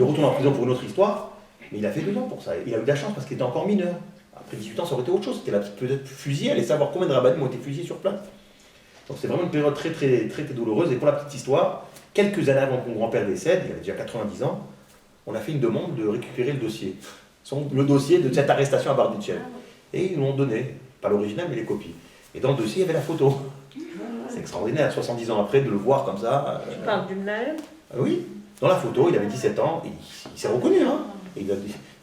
retourné en prison pour une autre histoire. Mais il a fait 2 ans pour ça. Il a eu de la chance parce qu'il était encore mineur. Après 18 ans, ça aurait été autre chose. C'était peut-être fusillé, aller savoir combien de rabbins ont été fusillés sur place. Donc c'est vraiment une période très, très, très, très douloureuse. Et pour la petite histoire, quelques années avant que mon grand-père décède, il avait déjà 90 ans, on a fait une demande de récupérer le dossier. Le dossier de cette arrestation à Barditchev. Et ils nous l'ont donné. Pas l'original, mais les copies. Et dans le dossier, il y avait la photo. C'est extraordinaire, 70 ans après, de le voir comme ça. Tu parles du Naël? Oui, dans la photo, il avait 17 ans, et il s'est reconnu. Hein. Et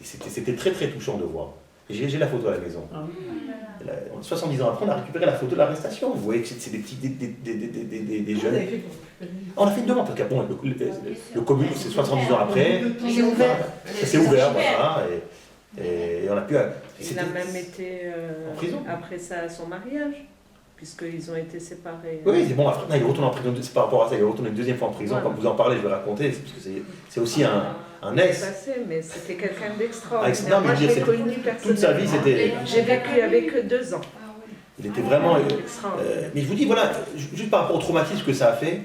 c'était très très touchant de voir. J'ai la photo à la maison. 70 ans après, on a récupéré la photo de l'arrestation. Vous voyez que c'est des petits, des jeunes. On a fait une demande, parce que bon, le commune, c'est 70 ans après. C'est ouvert. C'est ouvert, voilà. Et on a pu. Il a même été en prison. après ça, son mariage, puisqu'ils ont été séparés. Oui, c'est bon, après, il est retourné en prison, c'est par rapport à ça, il est retourné une deuxième fois en prison. Voilà. Comme vous en parlez, je vais raconter, parce que c'est aussi un ex. Passé, mais c'était quelqu'un d'extraordinaire. Non, mais moi, je l'ai connu personnellement. Toute sa vie, c'était. J'ai vécu avec 2 ans. Il était vraiment. Mais je vous dis, voilà, juste par rapport au traumatisme que ça a fait.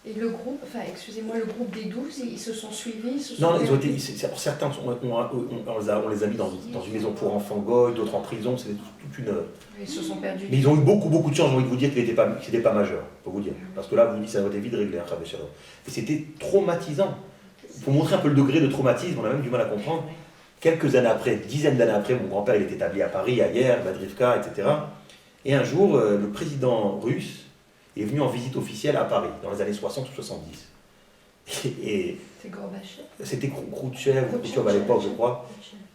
Et le groupe, enfin, excusez-moi, le groupe des 12, ils se sont suivis Non, ils ont été. Certains, on les a mis dans une maison pour enfants goy, d'autres en prison, c'était toute une. Ils se sont perdus. Mais ils ont eu beaucoup de chance, j'ai envie de vous dire qu'il n'était pas majeur, pour vous dire. Parce que là, vous dites, ça aurait été vite réglé, hein, et c'était traumatisant. Pour montrer un peu le degré de traumatisme, on a même du mal à comprendre. Quelques années après, dizaines d'années après, mon grand-père il était établi à Paris, à Hier, Madrivka, etc. Et un jour, le président russe est venu en visite officielle à Paris, dans les années 60 ou 70. Et c'était Khrouchtchev à l'époque, je crois.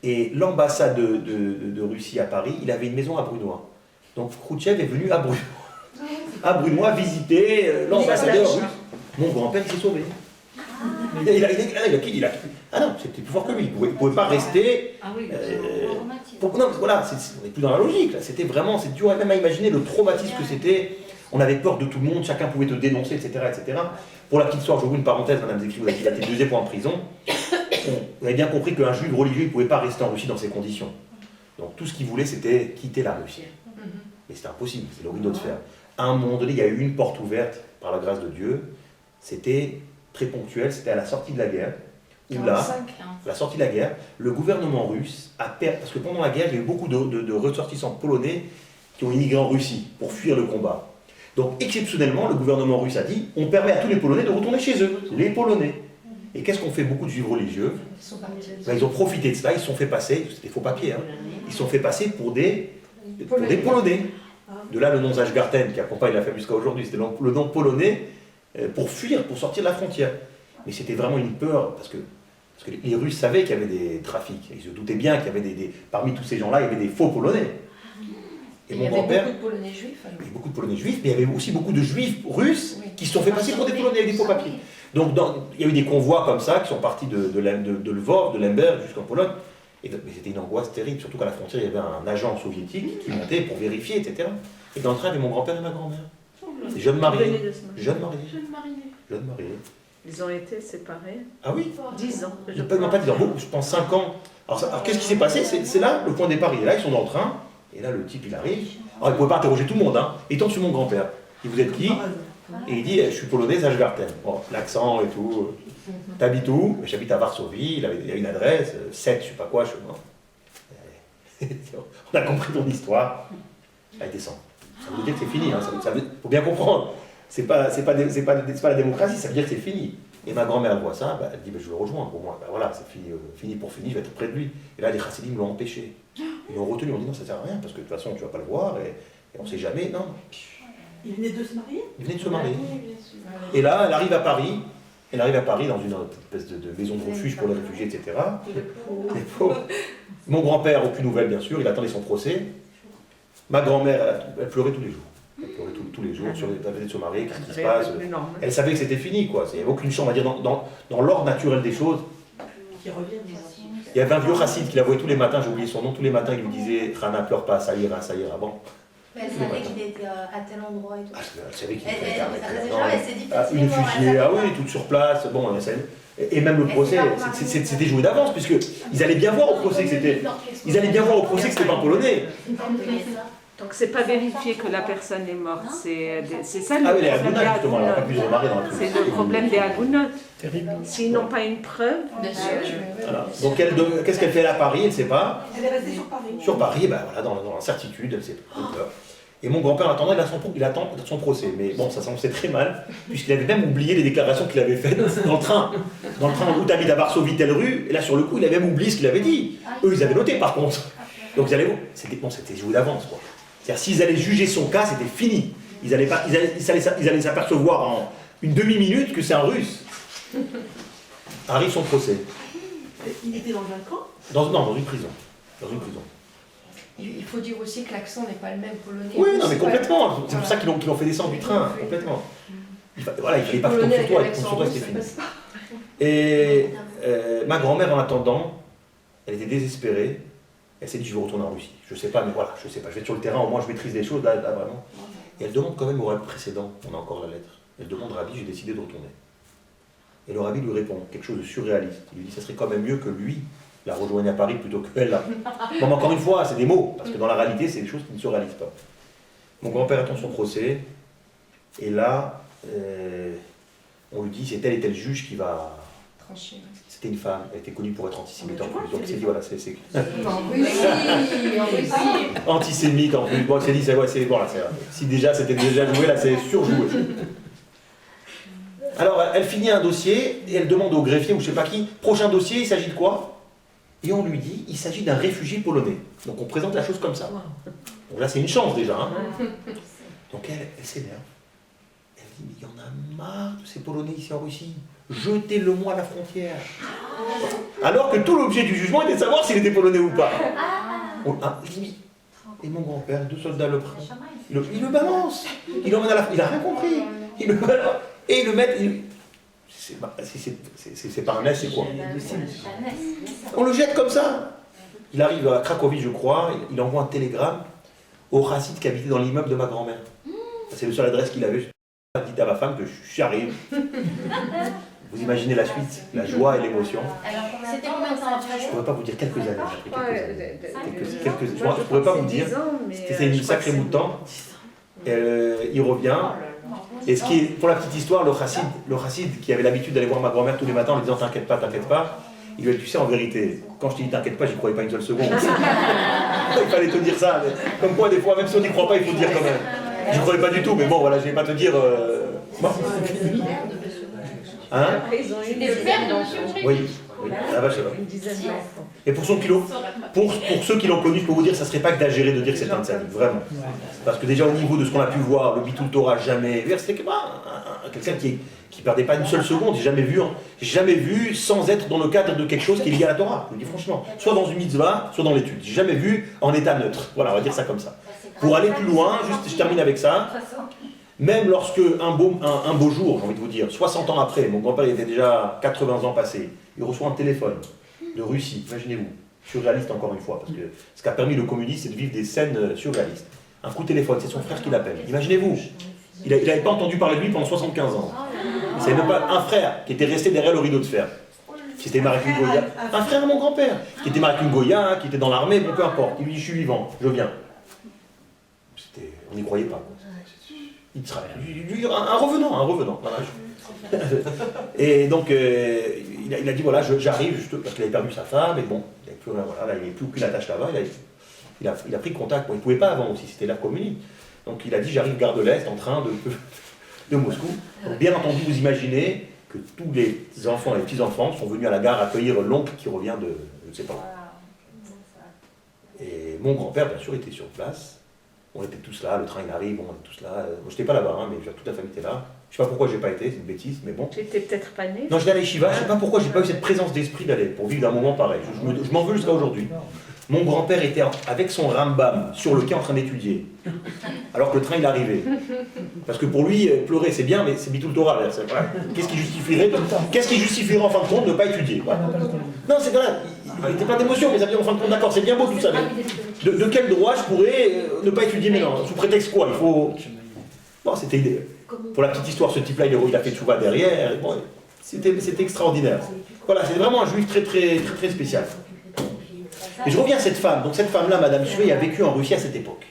Et l'ambassade de Russie à Paris, il avait une maison à Brunois. Donc Khrouchtchev est venu à Brunois visiter l'ambassadeur russe. Mon grand-père s'est sauvé. Ah non, c'était plus fort que lui. Il ne pouvait pas rester. Non, voilà, on n'est plus dans la logique. C'était vraiment, c'est dur même à imaginer le traumatisme que c'était. On avait peur de tout le monde, chacun pouvait te dénoncer, etc. etc. Pour la petite histoire, je vous ouvre une parenthèse, madame Zekri, vous avez dit qu'il a été 2 fois en prison. Vous avez bien compris qu'un juif religieux ne pouvait pas rester en Russie dans ces conditions. Donc tout ce qu'il voulait, c'était quitter la Russie. Mais c'était impossible, c'est le rideau de fer. À un moment donné, il y a eu une porte ouverte par la grâce de Dieu. C'était très ponctuel, c'était à la sortie de la guerre. Où là, à la sortie de la guerre, le gouvernement russe a perdu, parce que pendant la guerre, il y a eu beaucoup de ressortissants polonais qui ont immigré en Russie pour fuir le combat. Donc, exceptionnellement, le gouvernement russe a dit on permet à tous les Polonais de retourner chez eux, les Polonais. Et qu'est-ce qu'ont fait beaucoup de juifs religieux? Ils ont profité de cela, ils se sont fait passer, c'était faux papier, hein, ils se sont fait passer pour des Polonais. De là le nom Zajgarten qui accompagne la famille jusqu'à aujourd'hui, c'était le nom polonais pour fuir, pour sortir de la frontière. Mais c'était vraiment une peur, parce que les Russes savaient qu'il y avait des trafics, ils se doutaient bien qu'il y avait parmi tous ces gens-là, il y avait des faux Polonais. Et il y avait beaucoup de Polonais juifs. Il y avait beaucoup de Polonais juifs, mais il y avait aussi beaucoup de Juifs russes qui se sont fait passer pour des Polonais avec des faux papiers. Donc il y a eu des convois comme ça qui sont partis de Lvov, de Lemberg jusqu'en Pologne. Mais c'était une angoisse terrible, surtout qu'à la frontière, il y avait un agent soviétique qui montait pour vérifier, etc. Et dans le train, il y avait mon grand-père et ma grand-mère. Des jeunes mariés. Jeunes mariés. Ils ont été séparés. Ah oui 10 ans. Non, pas 10 ans, je pense 5 ans. Alors qu'est-ce qui s'est passé? C'est là le point de départ. Et là, ils sont dans le train. Et là, le type, il arrive. Alors, il ne pouvait pas interroger tout le monde. Hein. Il tombe sur mon grand-père. Il vous êtes qui? Et il dit, je suis polonais, Zajgarten. Bon, l'accent et tout. T'habites où? J'habite à Varsovie. Il a une adresse, 7, je sais pas quoi. On a compris ton histoire. Allez, descends. Ça veut dire que c'est fini. Hein. Faut bien comprendre. C'est pas la démocratie, ça veut dire que c'est fini. Et ma grand-mère voit ça, elle dit, je vais le rejoindre. Pour moi, voilà, c'est fini pour fini, je vais être près de lui. Et là, les chassidim l'ont empêché. Ils l'ont retenu, ils ont dit non, ça sert à rien, parce que de toute façon, tu vas pas le voir, et on sait jamais, non. Il venait de se marier? Il venait de se marier. Et là, elle arrive à Paris dans une espèce de maison de refuge pour les réfugiés, etc. Les pauvres. Mon grand-père, aucune nouvelle, bien sûr, il attendait son procès. Ma grand-mère, elle pleurait tous les jours. Elle pleurait tous les jours, elle venait de se marier, qu'est-ce qui se passe? Elle savait que c'était fini, quoi. Il n'y avait aucune chance, on va dire, dans l'ordre naturel des choses. Qui revient. Il y avait un vieux chassid qui la voyait tous les matins, j'ai oublié son nom, tous les matins il lui disait Rana, pleure pas, ça ira. Bon. Mais elle savait qu'il était à tel endroit et tout. Ah, elle savait qu'il Elle était s'est dit une réfugiée, ah oui, toute sur place. Bon, et même le procès, c'était joué d'avance, puisqu'ils allaient bien voir au procès que c'était. Ils allaient bien voir au procès que c'était pas un polonais. Donc c'est pas vérifié que la personne est morte, c'est ça le Ah oui, les problème des Agunotes, justement, elle n'a pas pu se Agunotes. remarrer dans le truc. C'est le problème des Agunotes. Terrible. S'ils n'ont pas une preuve, Bien sûr. Voilà. Donc qu'est-ce qu'elle fait là à Paris? Elle ne sait pas. Elle est restée sur Paris. Sur Paris, ben voilà, dans l'incertitude, elle sait pas. Et mon grand-père, en attendant, il attend son procès. Mais bon, ça s'annonçait très mal, puisqu'il avait même oublié les déclarations qu'il avait faites dans le train. Dans le train où t'habites à Varsovie, telle rue, et là sur le coup, il avait même oublié ce qu'il avait dit. Eux, ils avaient noté par contre. Donc ils allaient, c'était joué d'avance, quoi. C'est-à-dire, s'ils allaient juger son cas, c'était fini. Ils allaient s'apercevoir en une demi-minute que c'est un russe. Arrive son procès. Il était dans un camp? Dans une prison. Dans une prison. Il faut dire aussi que l'accent n'est pas le même polonais. Oui, non, mais complètement. C'est pour ça qu'ils l'ont fait descendre du train, complètement. Voilà, il fallait pas que tombe sur toi, c'était fini. Et ma grand-mère, en attendant, elle était désespérée. Elle s'est dit, je vais retourner en Russie. Je sais pas, mais voilà, je sais pas. Je vais être sur le terrain, au moins je maîtrise les choses, là vraiment. Et elle demande quand même au rabbi précédent, on a encore la lettre. Elle demande, Rabbi, j'ai décidé de retourner. Et le rabbi lui répond, quelque chose de surréaliste. Il lui dit, ça serait quand même mieux que lui la rejoigne à Paris plutôt qu'elle là. Bon, mais encore une fois, c'est des mots, parce que dans la réalité, c'est des choses qui ne se réalisent pas. Mon grand-père attend son procès, et là, on lui dit, c'est tel et tel juge qui va... Tranché. C'était une femme, elle était connue pour être antisémite en plus. Donc c'est dit, voilà, c'est... Antisémite en plus. Bon, c'est dit, voilà, si déjà c'était déjà joué, là c'est surjoué. Alors, elle finit un dossier, et elle demande au greffier ou je sais pas qui, prochain dossier, il s'agit de quoi? Et on lui dit, il s'agit d'un réfugié polonais. Donc on présente la chose comme ça. Donc là c'est une chance déjà. Hein. Donc elle s'énerve. Elle dit, mais il y en a marre de ces Polonais ici en Russie. Jetez-le-moi à la frontière. Alors que tout l'objet du jugement était de savoir s'il était polonais ou pas. Et mon grand-père, 2 soldats le prennent. Il le balance. Il l'emmène à la... Il a rien compris. Il le balance. Et ils le mettent... C'est pas un nez, c'est quoi? On le jette comme ça. Il arrive à Cracovie, je crois. Il envoie un télégramme au chassid qui habitait dans l'immeuble de ma grand-mère. C'est la seule adresse qu'il avait. Dites à ma femme que j'arrive. Vous imaginez la suite, la joie et l'émotion. C'était combien de temps après? Je ne pourrais pas vous dire quelques années après. Je ne pourrais pas vous dire. C'était une sacrée bout de temps. Il revient. Et ce qui est, pour la petite histoire, le chassid qui avait l'habitude d'aller voir ma grand-mère tous les matins en lui disant t'inquiète pas, il lui a dit, tu sais, en vérité, quand je te dis t'inquiète pas, j'y croyais pas une seule seconde. Il fallait te dire ça. Comme quoi, des fois, même si on n'y croit pas, il faut le dire quand même. J'y croyais pas du tout, mais bon, voilà, je vais pas te dire. Bon. Hein? Oui. La vache, une dizaine d'enfants. Et pour ceux qui l'ont connu, je peux vous dire que ça serait pas exagéré de dire que c'est un tzaddik, vraiment. Parce que déjà au niveau de ce qu'on a pu voir, le Bitul Torah jamais, c'était quelqu'un qui perdait pas une seule seconde, j'ai jamais vu sans être dans le cadre de quelque chose qui est lié à la Torah, je vous dis franchement. Soit dans une mitzvah, soit dans l'étude. J'ai jamais vu en état neutre. Voilà, on va dire ça comme ça. Pour aller plus loin, juste je termine avec ça. Même lorsque un beau jour, j'ai envie de vous dire, 60 ans après, mon grand-père était déjà 80 ans passé, il reçoit un téléphone de Russie, imaginez-vous, surréaliste encore une fois, parce que ce qui a permis le communiste, c'est de vivre des scènes surréalistes. Un coup de téléphone, c'est son frère qui l'appelle. Imaginez-vous, il n'avait pas entendu parler de lui pendant 75 ans. C'est même pas un frère qui était resté derrière le rideau de fer. Qui était marié avec une Goya. Un frère à mon grand-père, qui était marié avec une Goya, qui était dans l'armée, bon peu importe. Il lui dit, je suis vivant, je viens. On n'y croyait pas. Un revenant. Voilà. Et donc, il a dit, voilà, j'arrive, parce qu'il avait perdu sa femme, et bon, il n'avait plus rien, voilà, il n'avait plus aucune attache là-bas, il a pris contact, bon, il ne pouvait pas avant aussi, c'était l'ère communiste. Donc il a dit, j'arrive gare de l'Est, en train de Moscou. Donc bien entendu, vous imaginez que tous les enfants et les petits-enfants sont venus à la gare accueillir l'oncle qui revient de je ne sais pas où. Et mon grand-père, bien sûr, était sur place. On était tous là, le train il arrive, on était tous là. Moi j'étais pas là-bas, hein, mais toute la famille était là. Je sais pas pourquoi j'ai pas été, c'est une bêtise, mais bon. J'étais peut-être pas né. Non, j'étais à l'Yeshiva, je sais pas pourquoi j'ai pas eu cette présence d'esprit d'aller pour vivre d'un moment pareil. Je m'en veux jusqu'à aujourd'hui. Mon grand-père était avec son Rambam sur le quai en train d'étudier, alors que le train il arrivait. Parce que pour lui, pleurer c'est bien, mais c'est Bitul Torah. Voilà. Qu'est-ce qui justifierait en fin de compte de ne pas étudier? Voilà. Non, c'est vrai. il était plein d'émotions, mais ça veut dire en fin de compte, d'accord, c'est bien beau tout ça, mais de quel droit je pourrais ne pas étudier maintenant? Sous prétexte quoi? Il faut... Bon, c'était idéal. Pour la petite histoire, ce type-là, il a fait Tchouva derrière, et bon, c'était extraordinaire. Voilà, c'est vraiment un juif très spécial. Et je reviens à cette femme. Donc cette femme-là, Madame Shvei, a vécu en Russie à cette époque.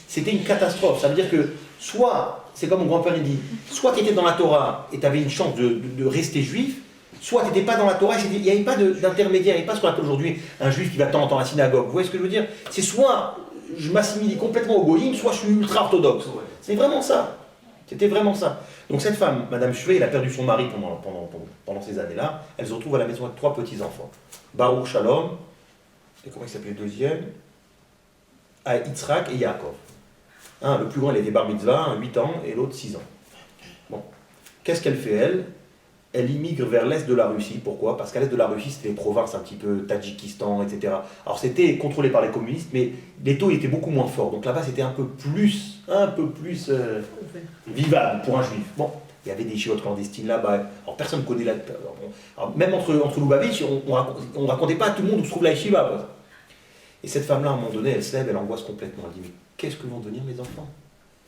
C'était une catastrophe. Ça veut dire que, soit, c'est comme mon grand-père dit, soit tu étais dans la Torah et tu avais une chance de rester juif, soit tu n'étais pas dans la Torah, il n'y avait pas d'intermédiaire, il n'y avait pas ce qu'on appelle aujourd'hui un juif qui va de temps en temps à la synagogue. Vous voyez ce que je veux dire? C'est soit je m'assimile complètement au goïm, soit je suis ultra orthodoxe. C'est vraiment ça. C'était vraiment ça. Donc cette femme, Madame Shvei, elle a perdu son mari pendant ces années-là. Elle se retrouve à la maison avec 3 petits-enfants. Baruch Shalom, et comment il s'appelait le deuxième? Yitzhak et Yaakov. Le plus grand, il était bar mitzvah, 8 ans, et l'autre 6 ans. Bon. Qu'est-ce qu'elle fait, elle? Elle immigre vers l'est de la Russie. Pourquoi? Parce qu'à l'est de la Russie, c'était les provinces un petit peu Tadjikistan, etc. Alors c'était contrôlé par les communistes, mais les taux étaient beaucoup moins forts. Donc là-bas, c'était un peu plus vivable pour un juif. Bon, il y avait des chiottes clandestines là-bas. Alors personne ne connaît la... Alors, même entre Lubavitch, on ne racontait pas à tout le monde où se trouve la yeshiva. Et cette femme-là, à un moment donné, elle se lève, elle angoisse complètement. Elle dit, mais qu'est-ce que vont devenir mes enfants?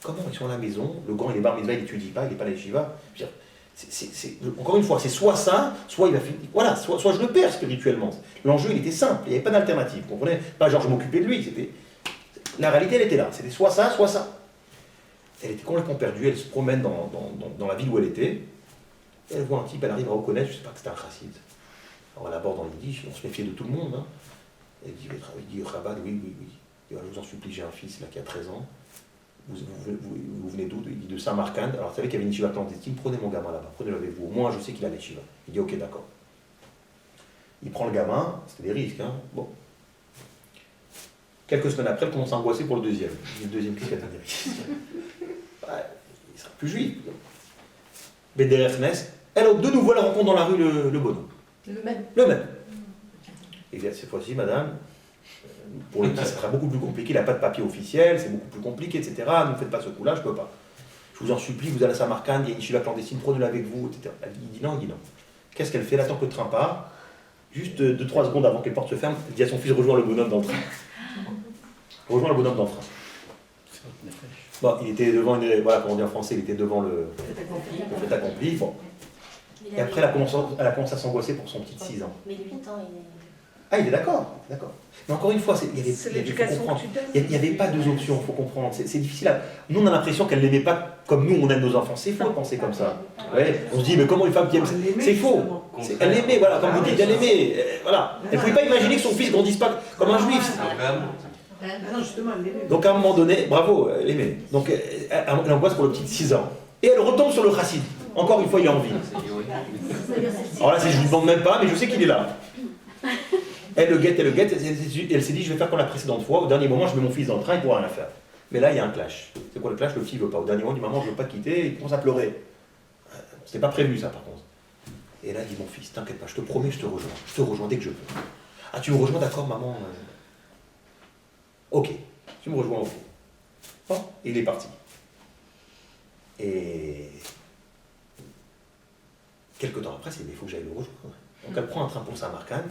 Comment ils sont à la maison? Le grand, il est bar mitzvah, il n'étudie pas, il n'est pas à la yeshiva. Encore une fois, c'est soit ça, soit il va finir. Voilà, soit je le perds spirituellement. L'enjeu, il était simple, il n'y avait pas d'alternative. Vous comprenez? Pas genre je m'occupais de lui, c'était. La réalité, elle était là. C'était soit ça, soit ça. Elle était complètement perdue, elle se promène dans la ville où elle était. Elle voit un type, elle arrive à reconnaître, je ne sais pas que c'était un chassid. Alors elle aborde dans le yiddish, on se méfiait de tout le monde. Hein. Elle dit Chabad, oui. Je vous en supplie, j'ai un fils là qui a 13 ans. Vous venez d'où? Il dit de Samarkand. Alors, vous savez qu'il y avait une yeshiva clandestine, prenez mon gamin là-bas, prenez-le avec vous. Au moins, je sais qu'il a la yeshiva. Il dit, ok, d'accord. Il prend le gamin, c'était des risques, hein. Bon. Quelques semaines après, il commence à angoisser pour le deuxième. Le deuxième, qu'est-ce qu'il y a des risques? Il sera plus juif. Bederef Nes. Elle, de nouveau, elle rencontre dans la rue le bonhomme. Le même. Et bien, cette fois-ci, madame, pour le petit, ça sera beaucoup plus compliqué, il n'a pas de papier officiel, c'est beaucoup plus compliqué, etc. Ne me faites pas ce coup-là, je ne peux pas. Je vous en supplie, vous allez à Samarkand, il y a une yeshiva clandestine, prenez-le avec vous, etc. Il dit non. Qu'est-ce qu'elle fait? Elle attend que le train part, juste 2-3 secondes avant que les portes se ferment, elle dit à son fils, rejoins le bonhomme dans le train. Rejoins le bonhomme dans le train. Bon, il était devant, voilà, comment on dit en français, il était devant le fait accompli. Bon. Et après, elle a commencé à s'angoisser pour son petit de 6 ans. Mais 8 ans, il est d'accord. Mais encore une fois, il n'y avait pas 2 options, il faut comprendre. C'est difficile. Nous, on a l'impression qu'elle ne l'aimait pas comme nous, on aime nos enfants. C'est faux de penser comme ça. Ouais. On se dit, mais comment une femme qui aime ça? C'est faux. Elle l'aimait, voilà, comme vous dites, elle l'aimait. Voilà. Elle ne pouvait pas imaginer que son fils ne grandisse pas comme un juif. Donc à un moment donné, bravo, elle aimait. Donc elle angoisse pour le petit de 6 ans. Et elle retombe sur le chassid. Encore une fois, il a envie. Alors là, je ne lui demande même pas, mais je sais qu'il est là. Elle le guette, elle s'est dit, je vais faire comme la précédente fois, au dernier moment, je mets mon fils dans le train, il ne pourra rien faire. Mais là, il y a un clash. C'est quoi le clash? Le petit ne veut pas. Au dernier moment, il dit, maman, je ne veux pas te quitter, il commence à pleurer. C'était pas prévu, ça, par contre. Et là, il dit, mon fils, t'inquiète pas, je te promets, je te rejoins. Je te rejoins dès que je peux. Ah, tu me rejoins, d'accord, maman? Ok, tu me rejoins, ok. Bon, et il est parti. Et quelques temps après, il faut que j'aille le rejoindre. Donc elle prend un train pour Samarkand,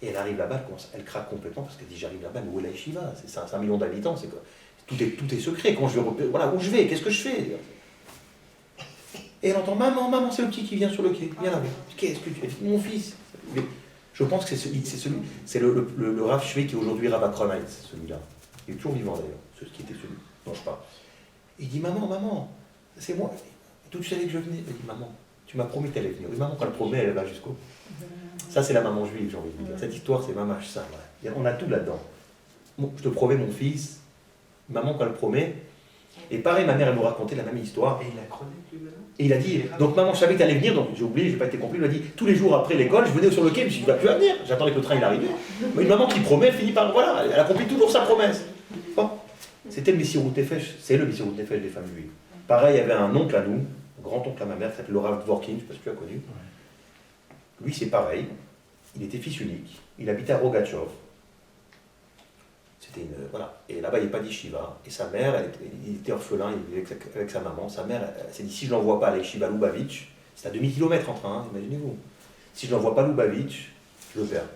et elle arrive là-bas, elle craque complètement, parce qu'elle dit, j'arrive là-bas, mais où est la yeshiva? C'est 5 millions d'habitants, c'est quoi? Tout est secret. Quand je vais repérer, voilà, où je vais, qu'est-ce que je fais? Et elle entend, maman, c'est le petit qui vient sur le quai, viens là. Qu'est-ce que tu fais? Mon fils. Je pense que c'est le Rav Shvei qui est aujourd'hui Rav Akronait, celui-là. Il est toujours vivant d'ailleurs, ce qui était celui dont je parle. Il dit, maman, c'est moi. Tout tu savais que je venais. Elle dit, maman, tu m'as promis qu'elle allait venir. Oui, maman, quand elle promet, elle va jusqu'au. Ça, c'est la maman juive, j'ai envie de dire. Cette histoire, c'est mamache, ça. Voilà. On a tout là-dedans. Bon, je te promets, mon fils, maman, quand elle promet. Et pareil, ma mère, elle nous racontait la même histoire. Et il a chroné, lui, maintenant. Et il a dit, donc maman, je savais que tu allais venir, donc j'ai oublié, j'ai pas été compris. Il m'a dit, tous les jours après l'école, je venais sur le quai, je me suis dit, tu vas venir. J'attendais que le train il arrive. Mais une maman qui promet, elle finit par, voilà, elle accomplit toujours sa promesse. Bon. C'était le Messirut Nefesh, c'est le Messirut Nefesh des femmes juives. Pareil, il y avait un oncle à nous, un grand-oncle à ma mère, qui s'appelle le Rav Dvorkin, je ne sais pas si tu as connu. Lui, c'est pareil, il était fils unique, il habitait à Rogatchov. C'était une. Voilà. Et là-bas, il n'y a pas d'yeshiva. Et sa mère, il était orphelin, il vivait avec sa maman. Sa mère, elle s'est dit, si je ne l'envoie pas à la yeshiva Lubavitch, c'est à 2000 km en train, imaginez-vous. Si je ne l'envoie pas à Lubavitch, je le perds.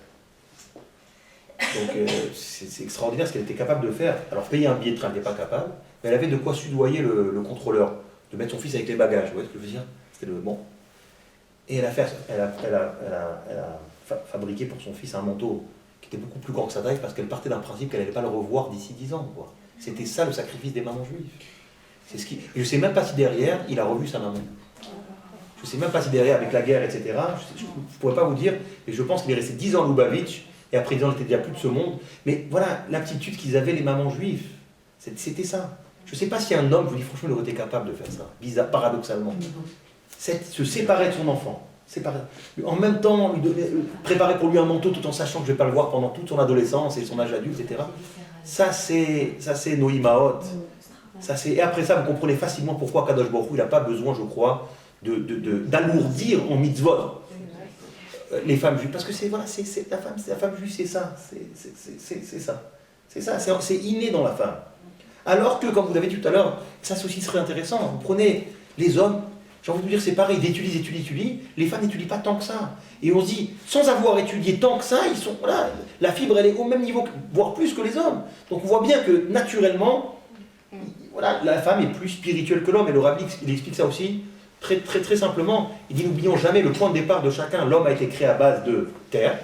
Donc c'est extraordinaire ce qu'elle était capable de faire. Alors payer un billet de train, elle n'était pas capable, mais elle avait de quoi soudoyer le contrôleur, de mettre son fils avec les bagages, vous voyez ce que je veux dire? C'était le bon. Et elle a fabriqué pour son fils un manteau qui était beaucoup plus grand que sa taille parce qu'elle partait d'un principe qu'elle n'allait pas le revoir d'ici 10 ans. C'était ça le sacrifice des mamans juives. C'est ce qui... Je ne sais même pas si derrière, il a revu sa maman. Je ne sais même pas si derrière, avec la guerre, etc., je ne pourrais pas vous dire, mais je pense qu'il est resté 10 ans à Lubavitch, et après 10 ans, il n'était déjà plus de ce monde. Mais voilà, l'aptitude qu'ils avaient, les mamans juives, c'était ça. Je ne sais pas si un homme, je vous dis franchement, il aurait été capable de faire ça, bizarre, paradoxalement. Se séparer de son enfant. En même temps, préparer pour lui un manteau tout en sachant que je ne vais pas le voir pendant toute son adolescence et son âge adulte, etc. Ça, c'est nos imaot. Et après ça, vous comprenez facilement pourquoi Kadosh Baruch Hu, il n'a pas besoin, je crois, d'alourdir en mitzvot les femmes juives. Parce que la femme juive, c'est ça. C'est ça. C'est inné dans la femme. Alors que, comme vous l'avez dit tout à l'heure, ça aussi serait intéressant. Vous prenez les hommes, j'ai envie de vous dire, c'est pareil, ils étudient. Les femmes n'étudient pas tant que ça. Et on se dit, sans avoir étudié tant que ça, la fibre, elle est au même niveau, voire plus que les hommes. Donc on voit bien que, naturellement, la femme est plus spirituelle que l'homme. Et le Rabbi, il explique ça aussi très, très, très simplement. Il dit, n'oublions jamais le point de départ de chacun. L'homme a été créé à base de terre,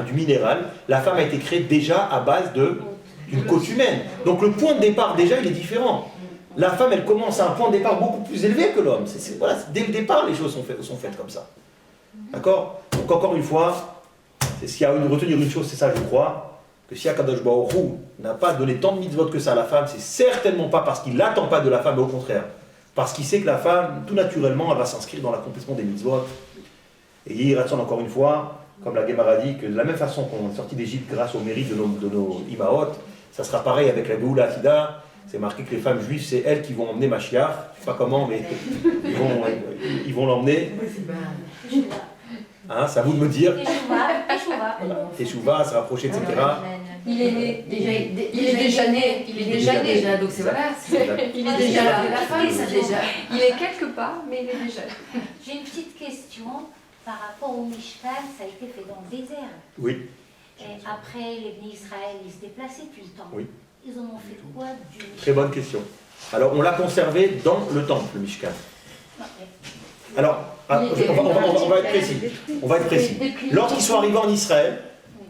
du minéral. La femme a été créée déjà à base d'une côte humaine. Donc le point de départ, déjà, il est différent. La femme, elle commence à un point de départ beaucoup plus élevé que l'homme. Dès le départ, les choses sont faites comme ça. D'accord? Donc encore une fois, s'il y a retenir une chose, c'est ça, je crois, que si Akadosh Baruch Hu n'a pas donné tant de mitzvot que ça à la femme, c'est certainement pas parce qu'il n'attend pas de la femme, mais au contraire, parce qu'il sait que la femme, tout naturellement, elle va s'inscrire dans l'accomplissement des mitzvot. Et il raconte encore une fois, comme la Gemara dit, que de la même façon qu'on est sorti d'Égypte grâce au mérite de nos imaot, ça sera pareil avec la Geoula Atida. C'est marqué que les femmes juives, c'est elles qui vont emmener Mashiach. Je ne sais pas comment, mais ils vont l'emmener. Hein, c'est à vous de me dire. Teshuva, se rapprocher, etc. Il est déjà né. Donc c'est voilà. Il est déjà là. La femme, il est quelque part, mais il est déjà là. J'ai une petite question par rapport au Mishkan, ça a été fait dans le désert. Oui. Et après, les Bnei Israël, ils se déplaçaient tout le temps. Oui. Ils en ont fait quoi du Mishkan? Très bonne question. Alors, on l'a conservé dans le temple, le Mishkan. Alors, on va être précis. On va être précis. Lorsqu'ils sont arrivés en Israël,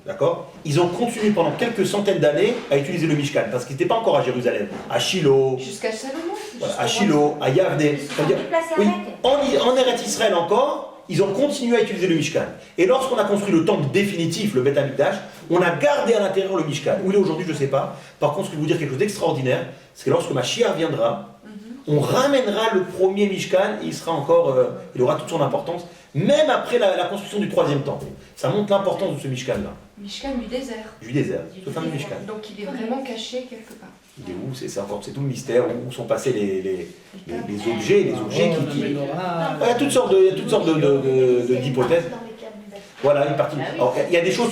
d'accord, ils ont continué pendant quelques centaines d'années à utiliser le Mishkan, parce qu'ils n'étaient pas encore à Jérusalem, à Shiloh, Jusqu'à Salomon. à Shiloh, à Yavne. Oui, en Eretz Israël encore, ils ont continué à utiliser le Mishkan. Et lorsqu'on a construit le temple définitif, le Beth Amikdash, on a gardé à l'intérieur le Mishkan. Où il est aujourd'hui, je ne sais pas. Par contre, ce que je vais vous dire quelque chose d'extraordinaire, c'est que lorsque Mashiach viendra, on ramènera le premier Mishkan, et il sera encore, il aura toute son importance, même après la construction du troisième temple. Ça montre l'importance de ce Mishkan-là. Mishkan du désert. Du désert, ce fameux Mishkan. Donc il est vraiment caché quelque part. Il est où? C'est tout le mystère, où sont passés les objets, qui... Il y a toutes sortes d'hypothèses. Voilà, une partie. Alors, il y a des choses...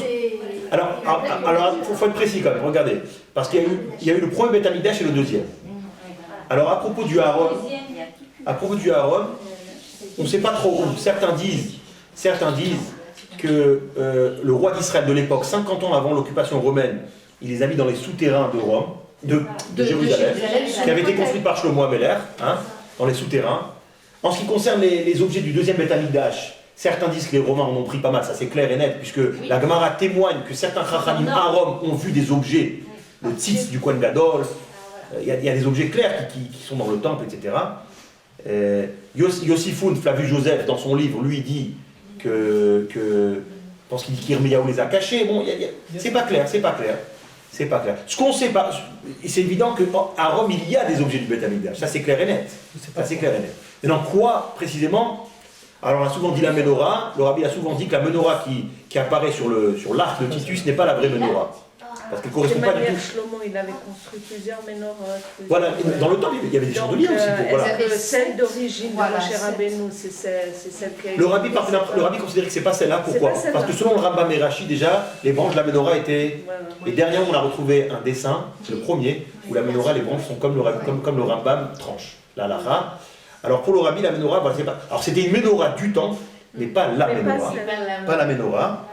Alors, il faut être précis quand même, regardez. Parce qu'il y a eu le premier Beth Amikdash et le deuxième. Alors, à propos du Aaron, on ne sait pas trop où. Certains disent que le roi d'Israël de l'époque, 50 ans avant l'occupation romaine, il les a mis dans les souterrains de Rome, de Jérusalem, qui avait été construit par Shlomo Ameler, dans les souterrains. En ce qui concerne les objets du deuxième Beth Amikdash, certains disent que les Romains en ont pris pas mal, ça c'est clair et net, puisque la Gemara témoigne que certains Chachamim à Rome ont vu des objets, le tzitz du Kohen Gadol, il y a des objets clairs qui sont dans le temple, etc. Yossifoun, Flavius Joseph, dans son livre, lui dit je pense qu'il dit qu'Irmiyahu les a cachés. Bon, c'est pas clair. Ce qu'on sait pas, c'est évident qu'à Rome, il y a des objets du Beth Amikdash. Ça, c'est clair et net. Maintenant, quoi, précisément? Alors, on a souvent dit la menorah. Le Rabbi a souvent dit que la menorah qui apparaît sur l'arc de Titus n'est pas la vraie menorah. Parce qu'elle ne correspond pas du tout. Shlomo, il avait construit plusieurs menorahs. Voilà, dans le temple, il y avait des chandeliers aussi. Voilà. Celle d'origine de Moshe Rabbeinu, c'est celle qui a été... Le Rabbi considérait que ce n'est pas celle-là. Pourquoi? Parce que selon le Rambam et Rashi, déjà, les branches de la menorah étaient... Et dernièrement, on a retrouvé un dessin, le premier, où la menorah, les branches sont comme le Rambam tranche, la halakha. Alors pour le Rabbi, la menorah, voilà, c'est pas... Alors c'était une menorah du temple, mais pas la menorah. Pas la menorah.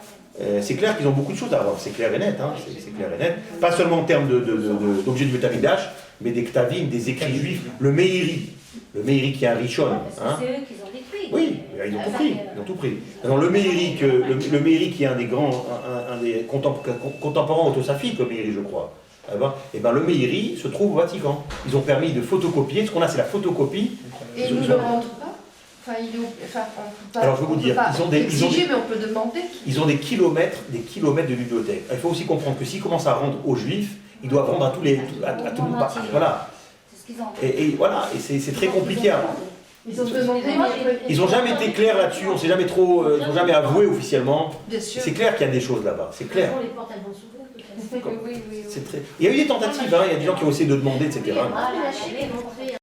C'est clair qu'ils ont beaucoup de choses à voir, c'est clair et net, hein, c'est clair et net. Pas seulement en termes d'objets du Betamikdash, mais des ktavim, des écrits juifs, le Meiri qui est un Rishon. Parce que c'est eux qui ont détruit. Oui, ils ont tout pris, ils ont tout pris. Alors le Meiri qui est un des grands, un des contemporains autosaphiques, le Meiri je crois, et ben le Meiri se trouve au Vatican. Ils ont permis de photocopier, ce qu'on a c'est la photocopie. Et ils ne le rendent pas. Enfin, on peut pas, alors je vais vous dire, mais on peut demander. Ils ont des kilomètres de bibliothèque. Il faut aussi comprendre que s'ils commencent à rendre aux Juifs, ils doivent rendre à tous les, à tout le monde. Voilà. Et voilà, et c'est très compliqué. Ils ont demandé, ils n'ont jamais été clairs là-dessus. On s'est jamais trop, ils n'ont jamais avoué officiellement. Bien sûr. C'est clair qu'il y a des choses là-bas. C'est clair. Les portes, elles vont s'ouvrir, peut-être. Oui. C'est très... Il y a eu des tentatives. Il y a des gens qui ont essayé de demander, etc. Ah, la Chine, ils vont créer